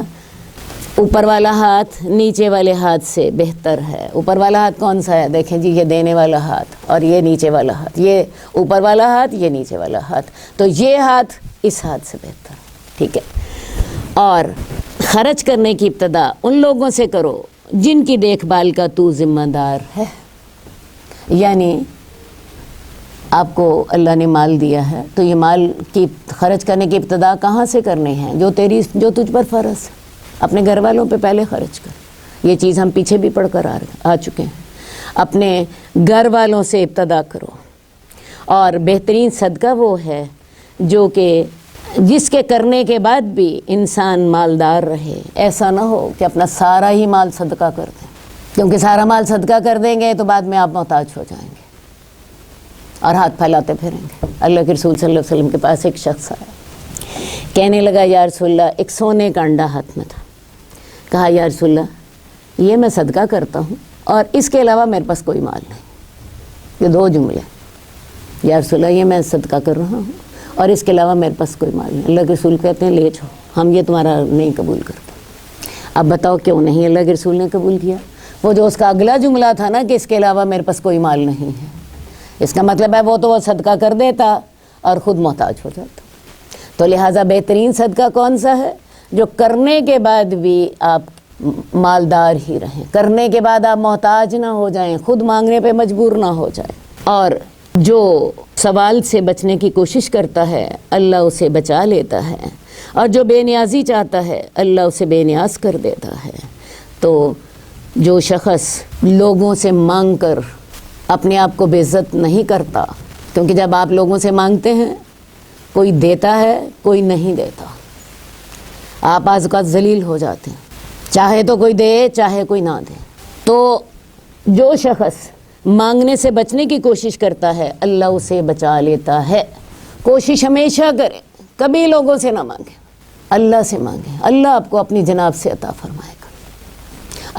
اوپر والا ہاتھ نیچے والے ہاتھ سے بہتر ہے۔ اوپر والا ہاتھ کون سا ہے؟ دیکھیں جی، یہ دینے والا ہاتھ، اور یہ نیچے والا ہاتھ، یہ اوپر والا ہاتھ، یہ نیچے والا ہاتھ، تو یہ ہاتھ اس ہاتھ سے بہتر ہے، ٹھیک ہے۔ اور خرچ کرنے کی ابتدا ان لوگوں سے کرو جن کی دیکھ بھال کا تو ذمہ دار ہے، یعنی آپ کو اللہ نے مال دیا ہے، تو یہ مال کی خرچ کرنے کی ابتدا کہاں سے کرنی ہے؟ جو تجھ پر فرض ہے، اپنے گھر والوں پہ پہلے خرچ کر۔ یہ چیز ہم پیچھے بھی پڑھ کر آ چکے ہیں۔ اپنے گھر والوں سے ابتدا کرو، اور بہترین صدقہ وہ ہے جو کہ جس کے کرنے کے بعد بھی انسان مالدار رہے۔ ایسا نہ ہو کہ اپنا سارا ہی مال صدقہ کر دیں، کیونکہ سارا مال صدقہ کر دیں گے تو بعد میں آپ محتاج ہو جائیں گے اور ہاتھ پھیلاتے پھریں گے۔ اللہ کے رسول صلی اللہ علیہ وسلم کے پاس ایک شخص آیا، کہنے لگا یا رسول اللہ، ایک سونے کا انڈا ہاتھ میں تھا۔ کہا یا رسول اللہ، یہ میں صدقہ کرتا ہوں اور اس کے علاوہ میرے پاس کوئی مال نہیں۔ یہ دو جملے، یا رسول اللہ یہ میں صدقہ کر رہا ہوں اور اس کے علاوہ میرے پاس کوئی مال نہیں۔ اللہ کے رسول کہتے ہیں لے جاؤ، ہم یہ تمہارا نہیں قبول کرتے۔ اب بتاؤ کیوں نہیں اللہ کے رسول نے قبول کیا؟ وہ جو اس کا اگلا جملہ تھا نا کہ اس کے علاوہ میرے پاس کوئی مال نہیں ہے، اس کا مطلب ہے وہ تو وہ صدقہ کر دیتا اور خود محتاج ہو جاتا۔ تو لہٰذا بہترین صدقہ کون سا ہے؟ جو کرنے کے بعد بھی آپ مالدار ہی رہیں، کرنے کے بعد آپ محتاج نہ ہو جائیں، خود مانگنے پہ مجبور نہ ہو جائیں۔ اور جو سوال سے بچنے کی کوشش کرتا ہے اللہ اسے بچا لیتا ہے، اور جو بے نیازی چاہتا ہے اللہ اسے بے نیاز کر دیتا ہے۔ تو جو شخص لوگوں سے مانگ کر اپنے آپ کو بے عزت نہیں کرتا، کیونکہ جب آپ لوگوں سے مانگتے ہیں کوئی دیتا ہے کوئی نہیں دیتا، آپ بعض اوقات ذلیل ہو جاتے ہیں، چاہے تو کوئی دے چاہے کوئی نہ دے۔ تو جو شخص مانگنے سے بچنے کی کوشش کرتا ہے اللہ اسے بچا لیتا ہے۔ کوشش ہمیشہ کریں، کبھی لوگوں سے نہ مانگیں، اللہ سے مانگیں، اللہ آپ کو اپنی جناب سے عطا فرمائے گا،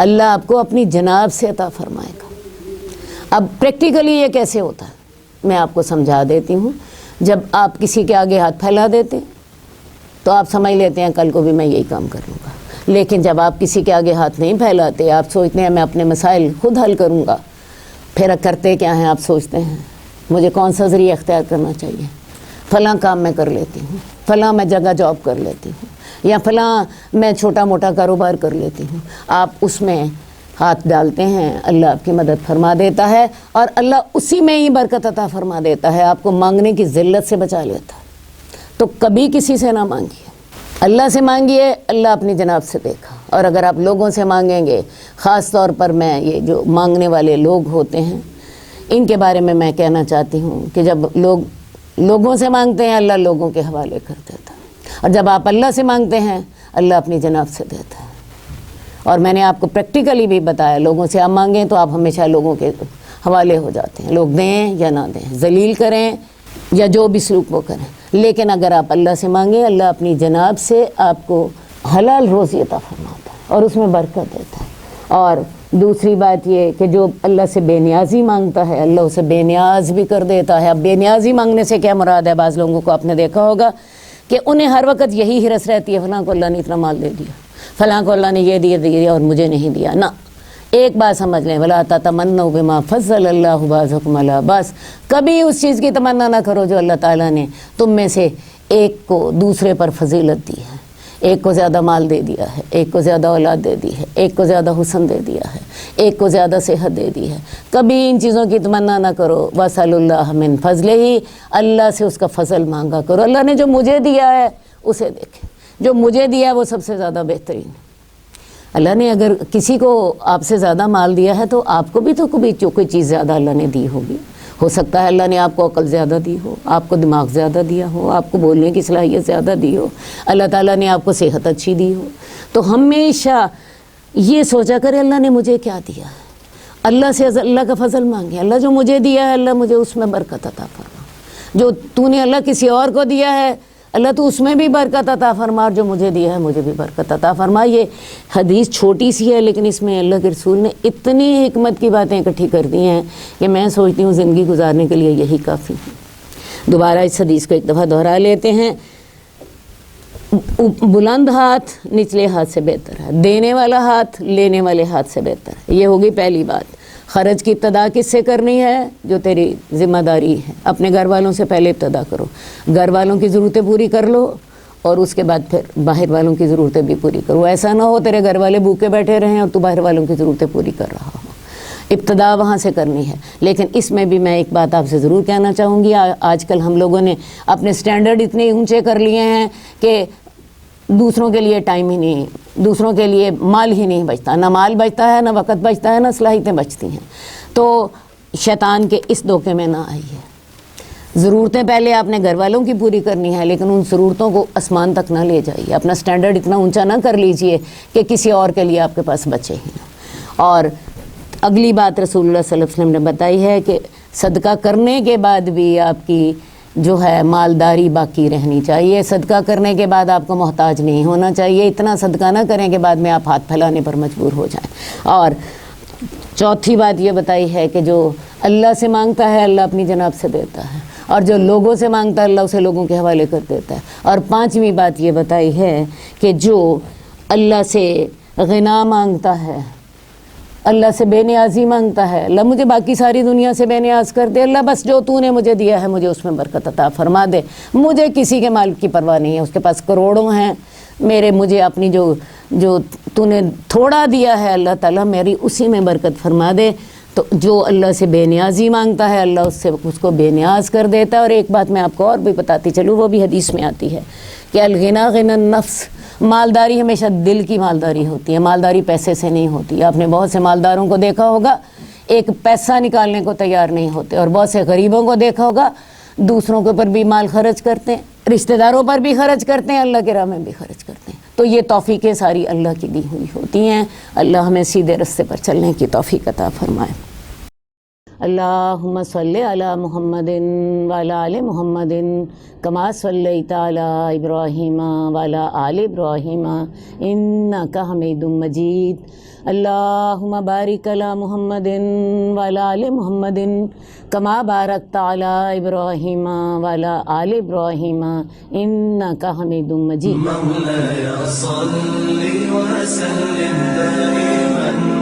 اللہ آپ کو اپنی جناب سے عطا فرمائے گا۔ اب پریکٹیکلی یہ کیسے ہوتا ہے میں آپ کو سمجھا دیتی ہوں۔ جب آپ کسی کے آگے ہاتھ پھیلا دیتے ہیں تو آپ سمجھ لیتے ہیں کل کو بھی میں یہی کام کر لوں گا، لیکن جب آپ کسی کے آگے ہاتھ نہیں پھیلاتے، آپ سوچتے ہیں میں اپنے مسائل خود حل کروں گا، پھر کرتے کیا ہیں؟ آپ سوچتے ہیں مجھے کون سا ذریعہ اختیار کرنا چاہیے، فلاں کام میں کر لیتی ہوں، فلاں میں جگہ جاب کر لیتی ہوں، یا فلاں میں چھوٹا موٹا کاروبار کر لیتی ہوں۔ آپ اس میں ہاتھ ڈالتے ہیں، اللہ آپ کی مدد فرما دیتا ہے، اور اللہ اسی میں ہی برکت عطا فرما دیتا ہے، آپ کو مانگنے کی ذلت سے بچا لیتا ہے۔ تو کبھی کسی سے نہ مانگیے، اللہ سے مانگیے، اللہ اپنی جناب سے دیکھا۔ اور اگر آپ لوگوں سے مانگیں گے، خاص طور پر میں یہ جو مانگنے والے لوگ ہوتے ہیں ان کے بارے میں کہنا چاہتی ہوں کہ جب لوگ لوگوں سے مانگتے ہیں اللہ لوگوں کے حوالے کر دیتا ہے، اور جب آپ اللہ سے مانگتے ہیں اللہ اپنی جناب سے دیتا ہے۔ اور میں نے آپ کو پریکٹیکلی بھی بتایا، لوگوں سے آپ مانگیں تو آپ ہمیشہ لوگوں کے حوالے ہو جاتے ہیں، لوگ دیں یا نہ دیں، ذلیل کریں یا جو بھی سلوک وہ کریں، لیکن اگر آپ اللہ سے مانگیں اللہ اپنی جناب سے آپ کو حلال روزی عطا فرماتا ہے اور اس میں برکت دیتا ہے۔ اور دوسری بات یہ کہ جو اللہ سے بے نیازی مانگتا ہے اللہ اسے بے نیاز بھی کر دیتا ہے۔ اب بے نیازی مانگنے سے کیا مراد ہے؟ بعض لوگوں کو آپ نے دیکھا ہوگا کہ انہیں ہر وقت یہی حرص رہتی ہے فلاں کو اللہ نے اتنا مال دے دیا، فلاں کو اللہ نے یہ دیا اور مجھے نہیں دیا۔ نہ، ایک بات سمجھ لیں، وَلَا تَتَمَنَّوْا بِمَا فَضَّلَ اللَّهُ بَعْضَكُمْ عَلَىٰ بَعْضٍ، کبھی اس چیز کی تمنا نہ کرو جو اللہ تعالیٰ نے تم میں سے ایک کو دوسرے پر فضیلت دی ہے، ایک کو زیادہ مال دے دیا ہے، ایک کو زیادہ اولاد دے دی ہے، ایک کو زیادہ حسن دے دیا ہے، ایک کو زیادہ صحت دے دی ہے۔ کبھی ان چیزوں کی تمنا نہ کرو۔ وَاسْأَلُوا اللَّهَ مِنْ فَضْلِهِ، اللہ سے اس کا فضل مانگا کرو۔ اللہ نے جو مجھے دیا ہے اسے دیکھیں، جو مجھے دیا ہے وہ سب سے زیادہ بہترین ہے۔ اللہ نے اگر کسی کو آپ سے زیادہ مال دیا ہے تو آپ کو بھی تو کوئی چیز زیادہ اللہ نے دی ہوگی۔ ہو سکتا ہے اللہ نے آپ کو عقل زیادہ دی ہو، آپ کو دماغ زیادہ دیا ہو، آپ کو بولنے کی صلاحیت زیادہ دی ہو، اللہ تعالیٰ نے آپ کو صحت اچھی دی ہو۔ تو ہمیشہ یہ سوچا کرے اللہ نے مجھے کیا دیا ہے، اللہ سے اللہ کا فضل مانگے، اللہ جو مجھے دیا ہے اللہ مجھے اس میں برکت عطا فرما، جو تو نے اللہ کسی اور کو دیا ہے اللہ تو اس میں بھی برکت عطا فرما، اور جو مجھے دیا ہے مجھے بھی برکت عطا فرما۔ یہ حدیث چھوٹی سی ہے لیکن اس میں اللہ کے رسول نے اتنی حکمت کی باتیں اکٹھی کر دی ہیں کہ میں سوچتی ہوں زندگی گزارنے کے لیے یہی کافی ہے۔ دوبارہ اس حدیث کو ایک دفعہ دہرا لیتے ہیں۔ بلند ہاتھ نچلے ہاتھ سے بہتر ہے، دینے والا ہاتھ لینے والے ہاتھ سے بہتر ہے۔ یہ ہوگی پہلی بات۔ خرچ کی ابتدا کس سے کرنی ہے؟ جو تیری ذمہ داری ہے، اپنے گھر والوں سے پہلے ابتدا کرو، گھر والوں کی ضرورتیں پوری کر لو اور اس کے بعد پھر باہر والوں کی ضرورتیں بھی پوری کرو۔ ایسا نہ ہو تیرے گھر والے بھوکے بیٹھے رہیں اور تو باہر والوں کی ضرورتیں پوری کر رہا ہو۔ ابتدا وہاں سے کرنی ہے۔ لیکن اس میں بھی میں ایک بات آپ سے ضرور کہنا چاہوں گی، آج کل ہم لوگوں نے اپنے سٹینڈرڈ اتنے اونچے کر لیے ہیں کہ دوسروں کے لیے ٹائم ہی نہیں، دوسروں کے لیے مال ہی نہیں بچتا، نہ مال بچتا ہے، نہ وقت بچتا ہے، نہ صلاحیتیں بچتی ہیں۔ تو شیطان کے اس دھوکے میں نہ آئیے۔ ضرورتیں پہلے آپ نے گھر والوں کی پوری کرنی ہے لیکن ان ضرورتوں کو آسمان تک نہ لے جائیے، اپنا سٹینڈرڈ اتنا اونچا نہ کر لیجئے کہ کسی اور کے لیے آپ کے پاس بچے ہی نہ۔ اور اگلی بات رسول اللہ صلی اللہ علیہ وسلم نے بتائی ہے کہ صدقہ کرنے کے بعد بھی آپ کی جو ہے مالداری باقی رہنی چاہیے، صدقہ کرنے کے بعد آپ کو محتاج نہیں ہونا چاہیے، اتنا صدقہ نہ کریں کہ بعد میں آپ ہاتھ پھیلانے پر مجبور ہو جائیں۔ اور چوتھی بات یہ بتائی ہے کہ جو اللہ سے مانگتا ہے اللہ اپنی جناب سے دیتا ہے، اور جو لوگوں سے مانگتا ہے اللہ اسے لوگوں کے حوالے کر دیتا ہے۔ اور پانچویں بات یہ بتائی ہے کہ جو اللہ سے غنا مانگتا ہے، اللہ سے بے نیازی مانگتا ہے، اللہ مجھے باقی ساری دنیا سے بے نیاز کر دے، اللہ بس جو تو نے مجھے دیا ہے مجھے اس میں برکت عطا فرما دے، مجھے کسی کے مال کی پرواہ نہیں ہے، اس کے پاس کروڑوں ہیں، مجھے اپنی جو تو نے تھوڑا دیا ہے اللہ تعالیٰ میری اسی میں برکت فرما دے۔ تو جو اللہ سے بے نیازی مانگتا ہے اللہ اس کو بے نیاز کر دیتا ہے۔ اور ایک بات میں آپ کو اور بھی بتاتی چلوں، وہ بھی حدیث میں آتی ہے کہ الغنا غنى النفس، مالداری ہمیشہ دل کی مالداری ہوتی ہے، مالداری پیسے سے نہیں ہوتی۔ آپ نے بہت سے مالداروں کو دیکھا ہوگا ایک پیسہ نکالنے کو تیار نہیں ہوتے، اور بہت سے غریبوں کو دیکھا ہوگا دوسروں کے اوپر بھی مال خرچ کرتے ہیں، رشتہ داروں پر بھی خرچ کرتے ہیں، اللہ کے راہ میں بھی خرچ کرتے ہیں۔ تو یہ توفیقیں ساری اللہ کی دی ہوئی ہوتی ہیں۔ اللہ ہمیں سیدھے رستے پر چلنے کی توفیق عطا فرمائے۔ اللہم صلی علی محمد وعلی آل محمد کما صلیت علی ابراہیم وعلی آل ابراہیم انک حمید مجید۔ اللہم بارک علی محمد وعلی آل محمد کما بارکت علی ابراہیم وعلی آل ابراہیم انک حمید مجید۔ مولاي صل وسلم دائما